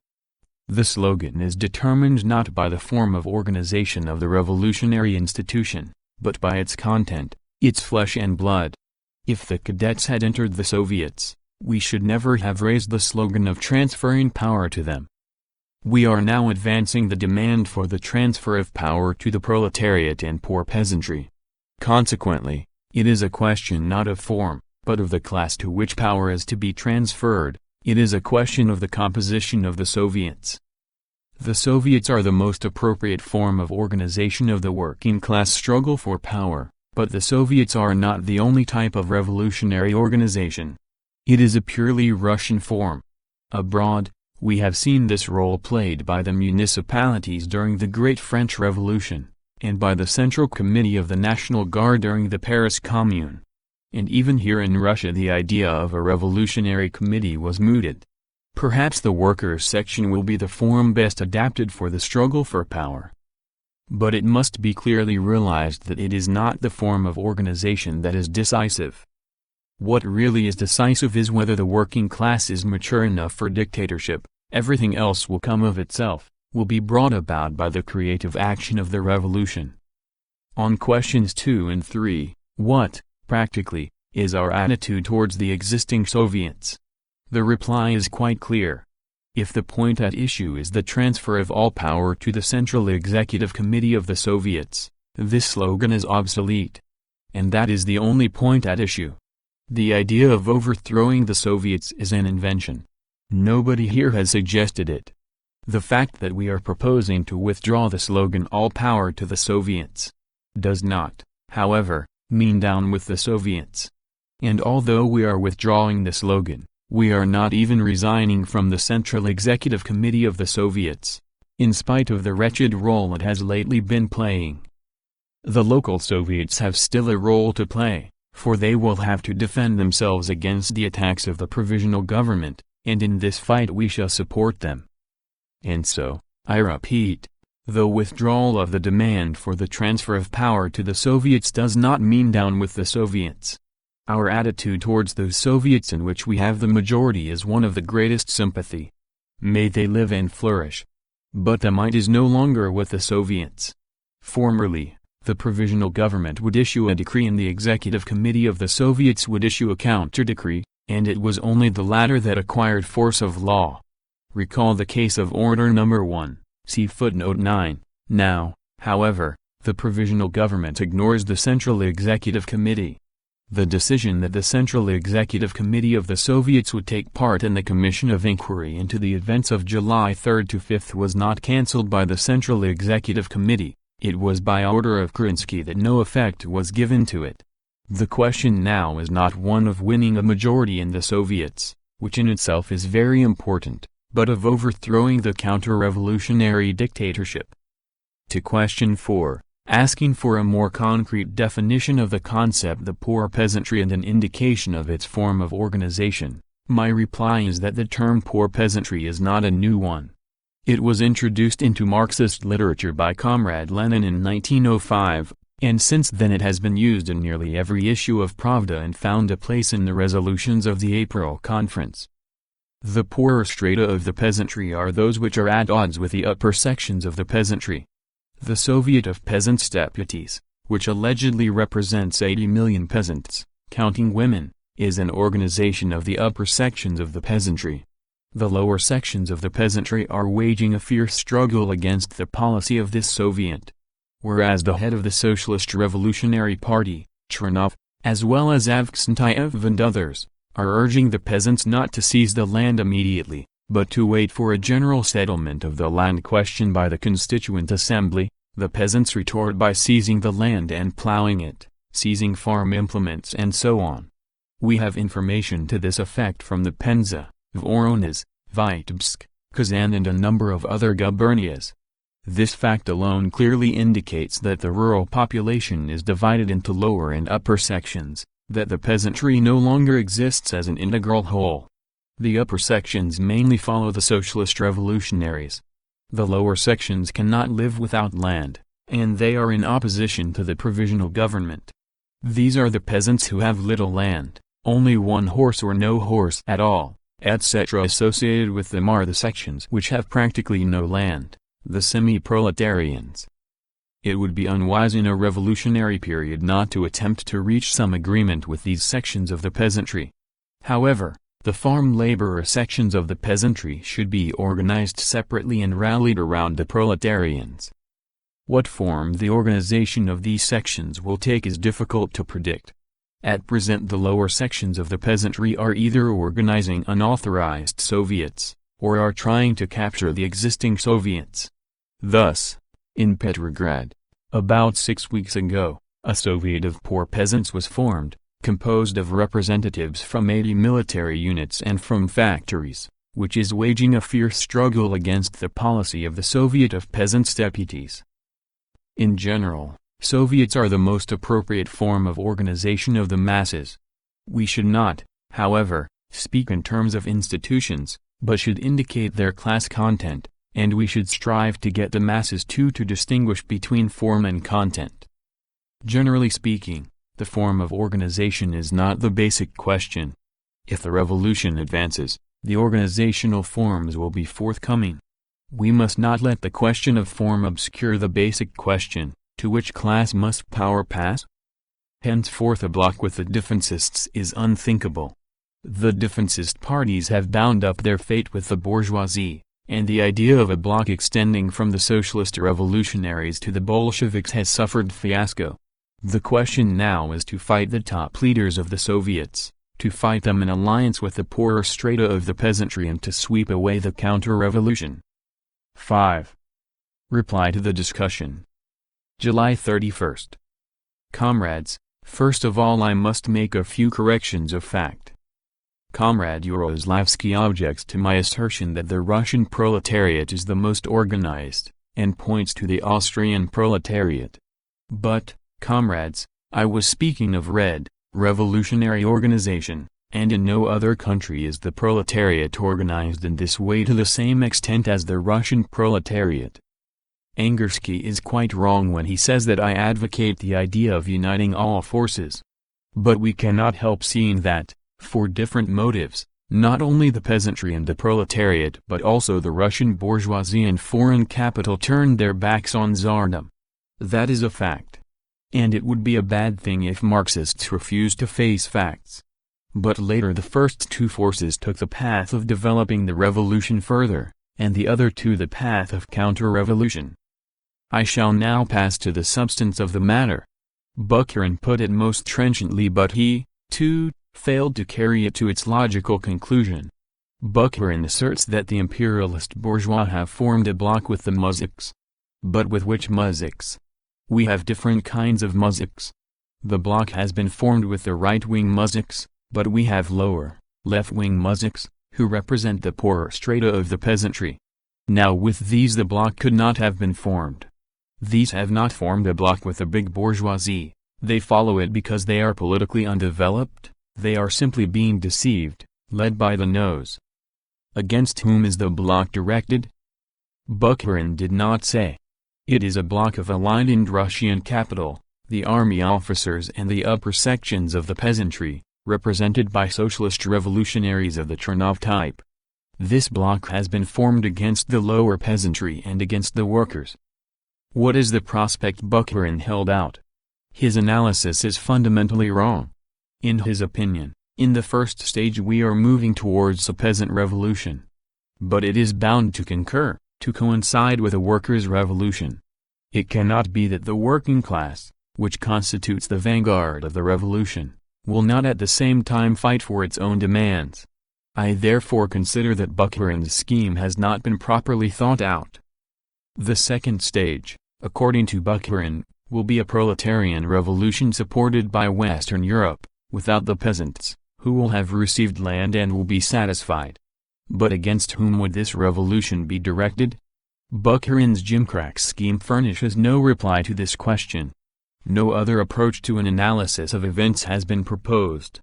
[SPEAKER 1] The slogan is determined not by the form of organization of the revolutionary institution, but by its content, its flesh and blood. If the cadets had entered the Soviets, we should never have raised the slogan of transferring power to them. We are now advancing the demand for the transfer of power to the proletariat and poor peasantry. Consequently, it is a question not of form, but of the class to which power is to be transferred. It is a question of the composition of the Soviets. The Soviets are the most appropriate form of organization of the working class struggle for power, but the Soviets are not the only type of revolutionary organization. It is a purely Russian form. Abroad, we have seen this role played by the municipalities during the Great French Revolution, and by the Central Committee of the National Guard during the Paris Commune. And even here in Russia the idea of a revolutionary committee was mooted. Perhaps the workers' section will be the form best adapted for the struggle for power. But it must be clearly realized that it is not the form of organization that is decisive. What really is decisive is whether the working class is mature enough for dictatorship. Everything else will come of itself, will be brought about by the creative action of the revolution. On questions 2 and 3, what, practically, is our attitude towards the existing Soviets? The reply is quite clear. If the point at issue is the transfer of all power to the Central Executive Committee of the Soviets, this slogan is obsolete. And that is the only point at issue. The idea of overthrowing the Soviets is an invention. Nobody here has suggested it. The fact that we are proposing to withdraw the slogan "all power to the Soviets" does not, however, mean down with the Soviets. And although we are withdrawing the slogan, we are not even resigning from the Central Executive Committee of the Soviets, in spite of the wretched role it has lately been playing. The local Soviets have still a role to play, for they will have to defend themselves against the attacks of the provisional government, and in this fight we shall support them. And so, I repeat, the withdrawal of the demand for the transfer of power to the Soviets does not mean down with the Soviets. Our attitude towards those Soviets in which we have the majority is one of the greatest sympathy. May they live and flourish. But the might is no longer with the Soviets. Formerly, the provisional government would issue a decree and the Executive Committee of the Soviets would issue a counter-decree, and it was only the latter that acquired force of law. Recall the case of Order No. 1, see footnote 9. Now, however, The Provisional Government ignores the Central Executive Committee. The decision that the Central Executive Committee of the Soviets would take part in the Commission of Inquiry into the events of July 3 to 5 was not cancelled by the Central Executive Committee, it was by order of Kerensky that no effect was given to it. The question now is not one of winning a majority in the Soviets, which in itself is very important, but of overthrowing the counter-revolutionary dictatorship. To question 4. Asking for a more concrete definition of the concept the poor peasantry and an indication of its form of organization, my reply is that the term poor peasantry is not a new one. It was introduced into Marxist literature by Comrade Lenin in 1905, and since then it has been used in nearly every issue of Pravda and found a place in the resolutions of the April Conference. The poorer strata of the peasantry are those which are at odds with the upper sections of the peasantry. The Soviet of Peasants' Deputies, which allegedly represents 80 million peasants, counting women, is an organization of the upper sections of the peasantry. The lower sections of the peasantry are waging a fierce struggle against the policy of this Soviet. Whereas the head of the Socialist Revolutionary Party, Chernov, as well as Avksentiev and others, are urging the peasants not to seize the land immediately, but to wait for a general settlement of the land question by the Constituent Assembly. The peasants retort by seizing the land and plowing it, seizing farm implements and so on. We have information to this effect from the Penza, Voronezh, Vitebsk, Kazan and a number of other gubernias. This fact alone clearly indicates that the rural population is divided into lower and upper sections, that the peasantry no longer exists as an integral whole. The upper sections mainly follow the socialist revolutionaries. The lower sections cannot live without land, and they are in opposition to the provisional government. These are the peasants who have little land, only one horse or no horse at all, etc. Associated with them are the sections which have practically no land, the semi-proletarians. It would be unwise in a revolutionary period not to attempt to reach some agreement with these sections of the peasantry. However, the farm laborer sections of the peasantry should be organized separately and rallied around the proletarians. What form the organization of these sections will take is difficult to predict. At present the lower sections of the peasantry are either organizing unauthorized Soviets, or are trying to capture the existing Soviets. Thus, in Petrograd, about 6 weeks ago, a Soviet of poor peasants was formed, composed of representatives from 80 military units and from factories, which is waging a fierce struggle against the policy of the Soviet of Peasants' Deputies. In general, Soviets are the most appropriate form of organization of the masses. We should not, however, speak in terms of institutions, but should indicate their class content, and we should strive to get the masses to distinguish between form and content. Generally speaking, the form of organization is not the basic question. If the revolution advances, the organizational forms will be forthcoming. We must not let the question of form obscure the basic question, to which class must power pass? Henceforth a bloc with the defensists is unthinkable. The defensist parties have bound up their fate with the bourgeoisie, and the idea of a bloc extending from the socialist revolutionaries to the Bolsheviks has suffered fiasco. The question now is to fight the top leaders of the Soviets, to fight them in alliance with the poorer strata of the peasantry and to sweep away the counter-revolution. 5. Reply to the discussion. July 31st. Comrades, first of all I must make a few corrections of fact. Comrade Yaroslavsky objects to my assertion that the Russian proletariat is the most organized, and points to the Austrian proletariat. But, comrades, I was speaking of Red, revolutionary organization, and in no other country is the proletariat organized in this way to the same extent as the Russian proletariat. Angersky is quite wrong when he says that I advocate the idea of uniting all forces. But we cannot help seeing that, for different motives, not only the peasantry and the proletariat but also the Russian bourgeoisie and foreign capital turned their backs on Tsardom. That is a fact. And it would be a bad thing if Marxists refused to face facts. But later the first two forces took the path of developing the revolution further, and the other two the path of counter-revolution. I shall now pass to the substance of the matter. Bukharin put it most trenchantly, but he, too, failed to carry it to its logical conclusion. Bukharin asserts that the imperialist bourgeois have formed a bloc with the Muziks. But with which Muziks? We have different kinds of Muziks. The bloc has been formed with the right-wing Muziks, but we have lower, left-wing Muziks, who represent the poorer strata of the peasantry. Now with these the bloc could not have been formed. These have not formed a bloc with the big bourgeoisie, they follow it because they are politically undeveloped, they are simply being deceived, led by the nose. Against whom is the bloc directed? Bukharin did not say. It is a bloc of aligned Russian capital, the army officers and the upper sections of the peasantry, represented by socialist revolutionaries of the Chernov type. This bloc has been formed against the lower peasantry and against the workers. What is the prospect Bukharin held out? His analysis is fundamentally wrong. In his opinion, in the first stage we are moving towards a peasant revolution. But it is bound to concur, to coincide with a workers' revolution. It cannot be that the working class, which constitutes the vanguard of the revolution, will not at the same time fight for its own demands. I therefore consider that Bukharin's scheme has not been properly thought out. The second stage, according to Bukharin, will be a proletarian revolution supported by Western Europe, without the peasants, who will have received land and will be satisfied. But against whom would this revolution be directed? Bukharin's gimcrack scheme furnishes no reply to this question. No other approach to an analysis of events has been proposed.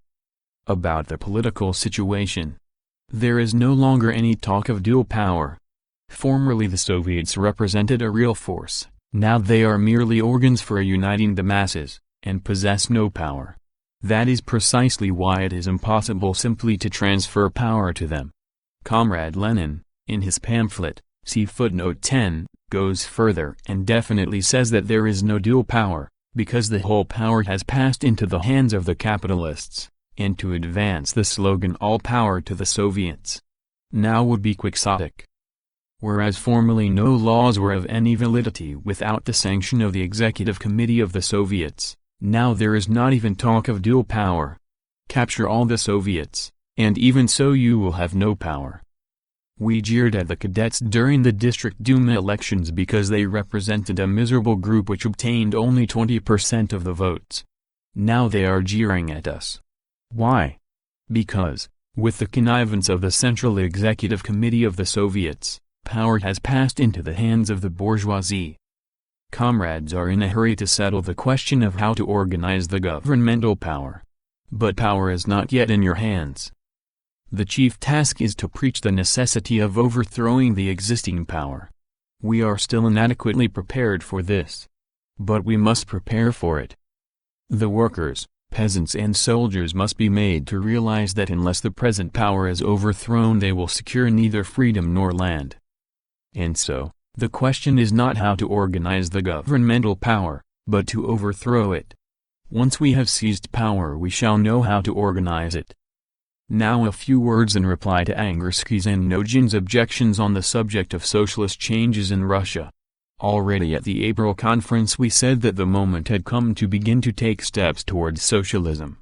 [SPEAKER 1] About the political situation. There is no longer any talk of dual power. Formerly the Soviets represented a real force, now they are merely organs for uniting the masses, and possess no power. That is precisely why it is impossible simply to transfer power to them. Comrade Lenin, in his pamphlet, see footnote 10, goes further and definitely says that there is no dual power, because the whole power has passed into the hands of the capitalists, and to advance the slogan all power to the Soviets now would be quixotic. Whereas formerly no laws were of any validity without the sanction of the Executive Committee of the Soviets, now there is not even talk of dual power. Capture all the Soviets, and even so you will have no power. We jeered at the cadets during the District Duma elections because they represented a miserable group which obtained only 20% of the votes. Now they are jeering at us. Why? Because, with the connivance of the Central Executive Committee of the Soviets, power has passed into the hands of the bourgeoisie. Comrades are in a hurry to settle the question of how to organize the governmental power. But power is not yet in your hands. The chief task is to preach the necessity of overthrowing the existing power. We are still inadequately prepared for this. But we must prepare for it. The workers, peasants and soldiers must be made to realize that unless the present power is overthrown they will secure neither freedom nor land. And so, the question is not how to organize the governmental power, but to overthrow it. Once we have seized power we shall know how to organize it. Now a few words in reply to Angersky's and Nogin's objections on the subject of socialist changes in Russia. Already at the April conference we said that the moment had come to begin to take steps towards socialism.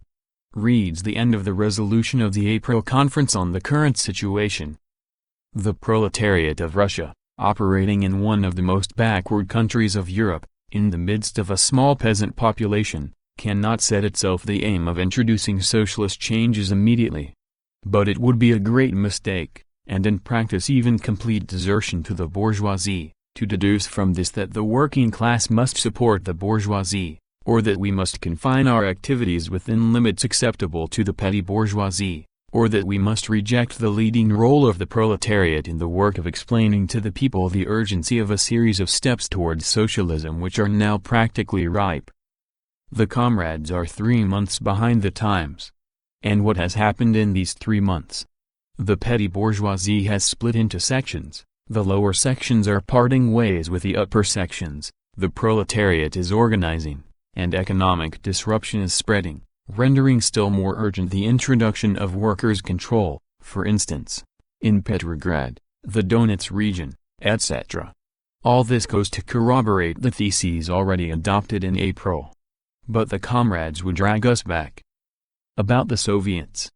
[SPEAKER 1] Reads the end of the resolution of the April conference on the current situation. The proletariat of Russia, operating in one of the most backward countries of Europe, in the midst of a small peasant population, cannot set itself the aim of introducing socialist changes immediately. But it would be a great mistake, and in practice even complete desertion to the bourgeoisie, to deduce from this that the working class must support the bourgeoisie, or that we must confine our activities within limits acceptable to the petty bourgeoisie, or that we must reject the leading role of the proletariat in the work of explaining to the people the urgency of a series of steps towards socialism which are now practically ripe. The comrades are 3 months behind the times. And what has happened in these 3 months? The petty bourgeoisie has split into sections, the lower sections are parting ways with the upper sections, the proletariat is organizing, and economic disruption is spreading, rendering still more urgent the introduction of workers' control, for instance, in Petrograd, the Donets region, etc. All this goes to corroborate the theses already adopted in April. But the comrades would drag us back. About the Soviets.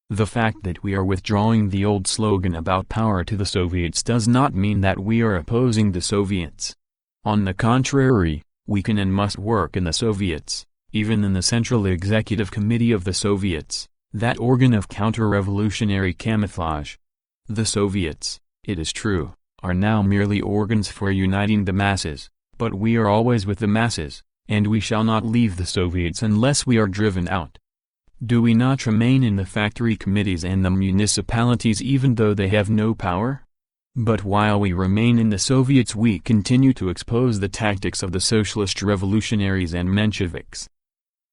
[SPEAKER 1] The fact that we are withdrawing the old slogan about power to the Soviets does not mean that we are opposing the Soviets. On the contrary, we can and must work in the Soviets, even in the Central Executive Committee of the Soviets, that organ of counter-revolutionary camouflage. The Soviets, it is true, are now merely organs for uniting the masses, but we are always with the masses, and we shall not leave the Soviets unless we are driven out. Do we not remain in the factory committees and the municipalities even though they have no power? But while we remain in the Soviets we continue to expose the tactics of the socialist revolutionaries and Mensheviks.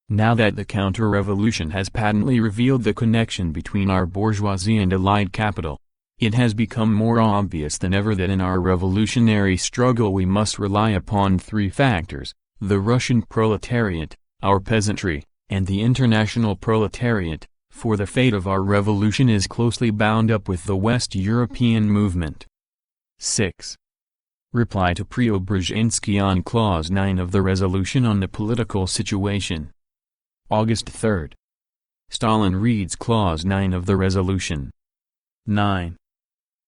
[SPEAKER 1] Now that the counter-revolution has patently revealed the connection between our bourgeoisie and allied capital, it has become more obvious than ever that in our revolutionary struggle we must rely upon three factors: the Russian proletariat, our peasantry, and the international proletariat, for the fate of our revolution is closely bound up with the West European movement. 6. Reply to Preobrazhensky on Clause 9 of the Resolution on the Political Situation. August 3. Stalin reads Clause 9 of the Resolution. 9.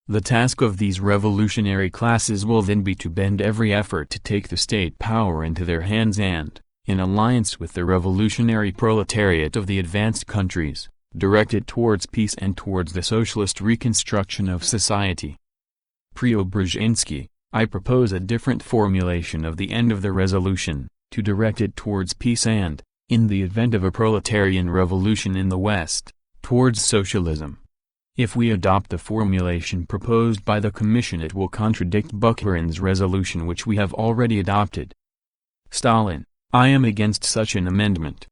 [SPEAKER 1] The task of these revolutionary classes will then be to bend every effort to take the state power into their hands and, in alliance with the revolutionary proletariat of the advanced countries, direct it towards peace and towards the socialist reconstruction of society. Preobrazhensky, I propose a different formulation of the end of the resolution, to direct it towards peace and, in the event of a proletarian revolution in the West, towards socialism. If we adopt the formulation proposed by the Commission it will contradict Bukharin's resolution which we have already adopted. Stalin, I am against such an amendment.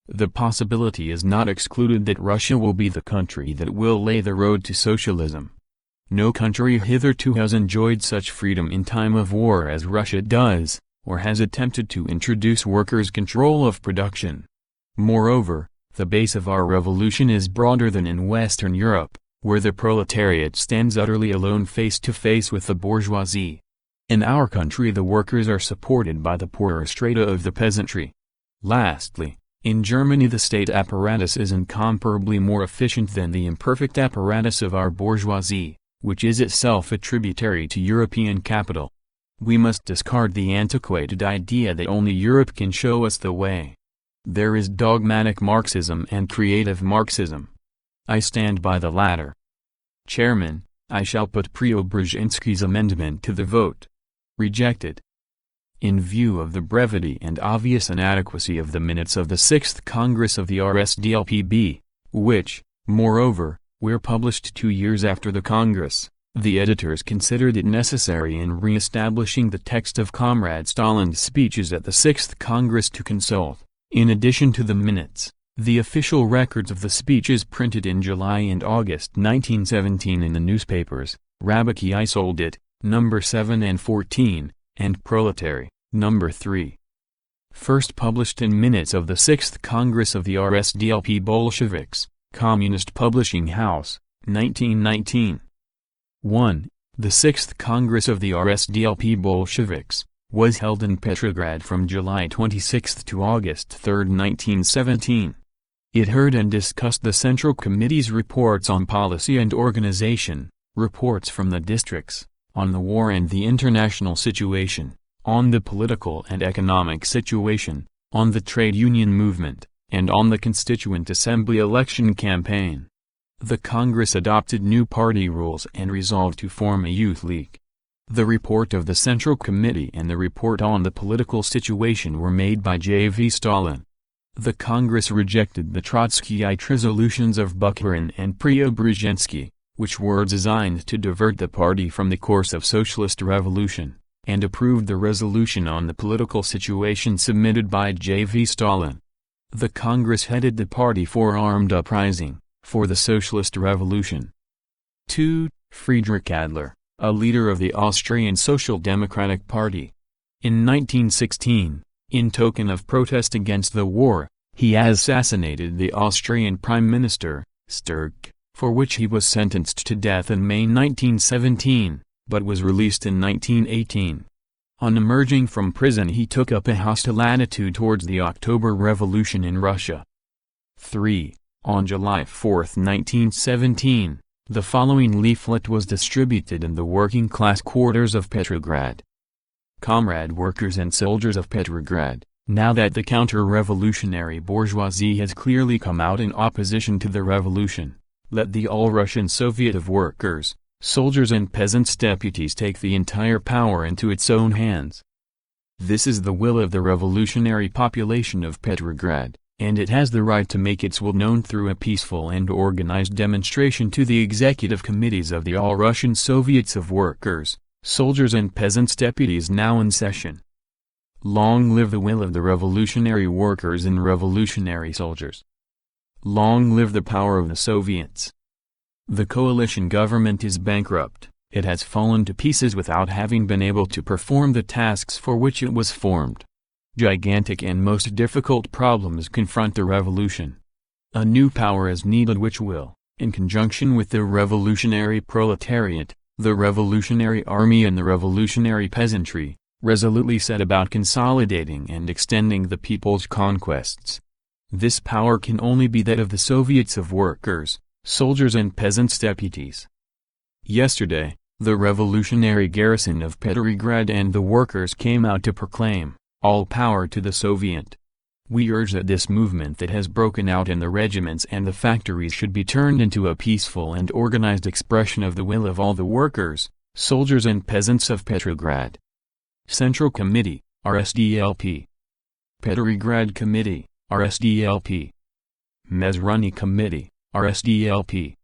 [SPEAKER 1] The possibility is not excluded that Russia will be the country that will lay the road to socialism. No country hitherto has enjoyed such freedom in time of war as Russia does, or has attempted to introduce workers' control of production. Moreover, the base of our revolution is broader than in Western Europe, where the proletariat stands utterly alone face to face with the bourgeoisie. In our country the workers are supported by the poorer strata of the peasantry. Lastly, in Germany the state apparatus is incomparably more efficient than the imperfect apparatus of our bourgeoisie, which is itself a tributary to European capital. We must discard the antiquated idea that only Europe can show us the way. There is dogmatic Marxism and creative Marxism. I stand by the latter. Chairman, I shall put Preobrazhensky's amendment to the vote. Rejected. In view of the brevity and obvious inadequacy of the minutes of the 6th Congress of the RSDLP, which, moreover, were published 2 years after the Congress, the editors considered it necessary in re-establishing the text of Comrade Stalin's speeches at the 6th Congress to consult, in addition to the minutes, the official records of the speeches printed in July and August 1917 in the newspapers, Rabaki I sold it, number 7 and 14, and Proletary, number 3. First published in minutes of the 6th Congress of the RSDLP Bolsheviks, Communist Publishing House, 1919. 1. The 6th Congress of the RSDLP Bolsheviks was held in Petrograd from July 26 to August 3, 1917. It heard and discussed the Central Committee's reports on policy and organization, reports from the districts, on the war and the international situation, on the political and economic situation, on the trade union movement, and on the Constituent Assembly election campaign. The Congress adopted new party rules and resolved to form a youth league. The report of the Central Committee and the report on the political situation were made by J.V. Stalin. The Congress rejected the Trotskyite resolutions of Bukharin and Preobrazhensky, which were designed to divert the party from the course of socialist revolution, and approved the resolution on the political situation submitted by J.V. Stalin. The Congress headed the party for armed uprising, for the socialist revolution. 2. Friedrich Adler, a leader of the Austrian Social Democratic Party. In 1916, in token of protest against the war, he assassinated the Austrian Prime Minister, Sturck, for which he was sentenced to death in May 1917, but was released in 1918. On emerging from prison he took up a hostile attitude towards the October Revolution in Russia. 3. On July 4, 1917, the following leaflet was distributed in the working-class quarters of Petrograd. Comrade workers and soldiers of Petrograd, now that the counter-revolutionary bourgeoisie has clearly come out in opposition to the revolution, let the All-Russian Soviet of Workers, Soldiers and Peasants' Deputies take the entire power into its own hands. This is the will of the revolutionary population of Petrograd, and it has the right to make its will known through a peaceful and organized demonstration to the executive committees of the All-Russian Soviets of Workers, Soldiers and Peasants' Deputies now in session. Long live the will of the revolutionary workers and revolutionary soldiers. Long live the power of the Soviets. The coalition government is bankrupt, it has fallen to pieces without having been able to perform the tasks for which it was formed. Gigantic and most difficult problems confront the revolution. A new power is needed which will, in conjunction with the revolutionary proletariat, the revolutionary army and the revolutionary peasantry, resolutely set about consolidating and extending the people's conquests. This power can only be that of the Soviets of Workers, Soldiers and Peasants' Deputies. Yesterday, the revolutionary garrison of Petrograd and the workers came out to proclaim, "All power to the Soviet." We urge that this movement that has broken out in the regiments and the factories should be turned into a peaceful and organized expression of the will of all the workers, soldiers and peasants of Petrograd. Central Committee, RSDLP. Petrograd Committee, RSDLP. Mezrani Committee, RSDLP.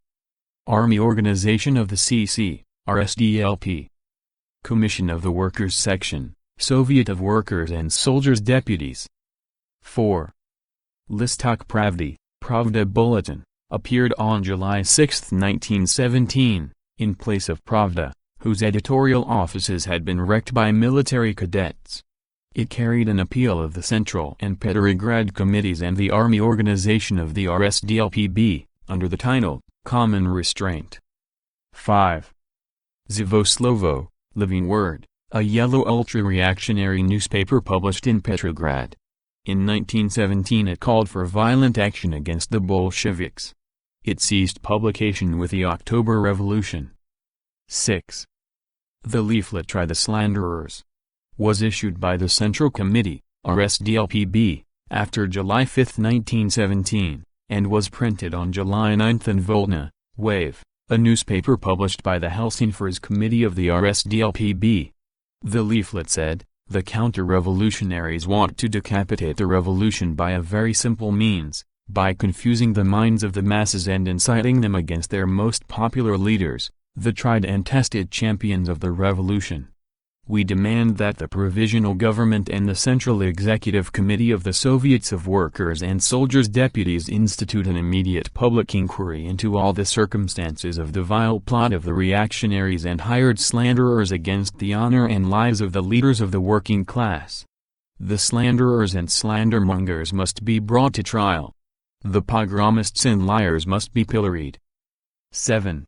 [SPEAKER 1] Army Organization of the CC, RSDLP. Commission of the Workers Section, Soviet of Workers and Soldiers Deputies. 4. Listok Pravda Bulletin, appeared on July 6, 1917, in place of Pravda, whose editorial offices had been wrecked by military cadets. It carried an appeal of the Central and Petrograd Committees and the Army Organization of the RSDLPB, under the title, Common Restraint. 5. Zivoslovo, Living Word, a yellow ultra-reactionary newspaper published in Petrograd. In 1917 it called for violent action against the Bolsheviks. It ceased publication with the October Revolution. 6. The leaflet Try the Slanderers was issued by the Central Committee, RSDLPB, after July 5, 1917, and was printed on July 9 in Volna, Wave, a newspaper published by the Helsingfors Committee of the RSDLPB. The leaflet said, "The counter-revolutionaries want to decapitate the revolution by a very simple means, by confusing the minds of the masses and inciting them against their most popular leaders, the tried and tested champions of the revolution. We demand that the Provisional Government and the Central Executive Committee of the Soviets of Workers and Soldiers Deputies institute an immediate public inquiry into all the circumstances of the vile plot of the reactionaries and hired slanderers against the honor and lives of the leaders of the working class. The slanderers and slandermongers must be brought to trial. The pogromists and liars must be pilloried." 7.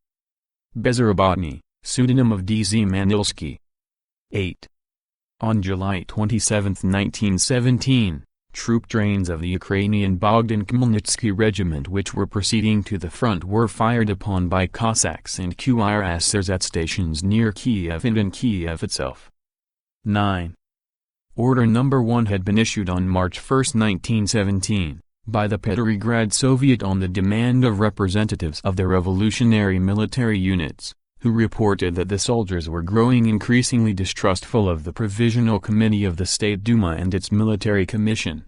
[SPEAKER 1] Bezarabotny, pseudonym of D.Z. Manilsky. 8. On July 27, 1917, troop trains of the Ukrainian Bogdan Khmelnytsky regiment which were proceeding to the front were fired upon by Cossacks and cuirassiers at stations near Kiev and in Kiev itself. 9. Order No. 1 had been issued on March 1, 1917, by the Petrograd Soviet on the demand of representatives of the revolutionary military units, who reported that the soldiers were growing increasingly distrustful of the Provisional Committee of the State Duma and its military commission.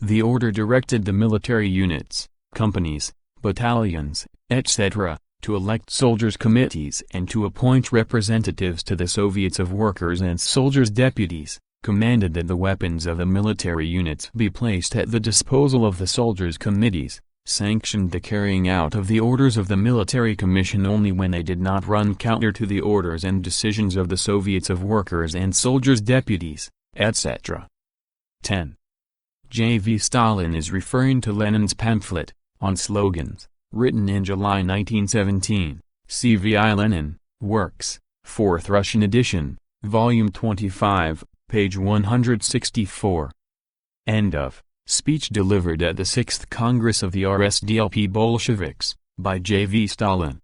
[SPEAKER 1] The order directed the military units, companies, battalions, etc., to elect soldiers' committees and to appoint representatives to the Soviets of Workers and Soldiers' Deputies, commanded that the weapons of the military units be placed at the disposal of the soldiers' committees, sanctioned the carrying out of the orders of the military commission only when they did not run counter to the orders and decisions of the Soviets of Workers and Soldiers' Deputies, etc. 10. J.V. Stalin is referring to Lenin's pamphlet, on slogans, written in July 1917, C.V.I. Lenin, Works, 4th Russian edition, Volume 25, page 164. End of speech delivered at the 6th Congress of the RSDLP Bolsheviks, by J. V. Stalin.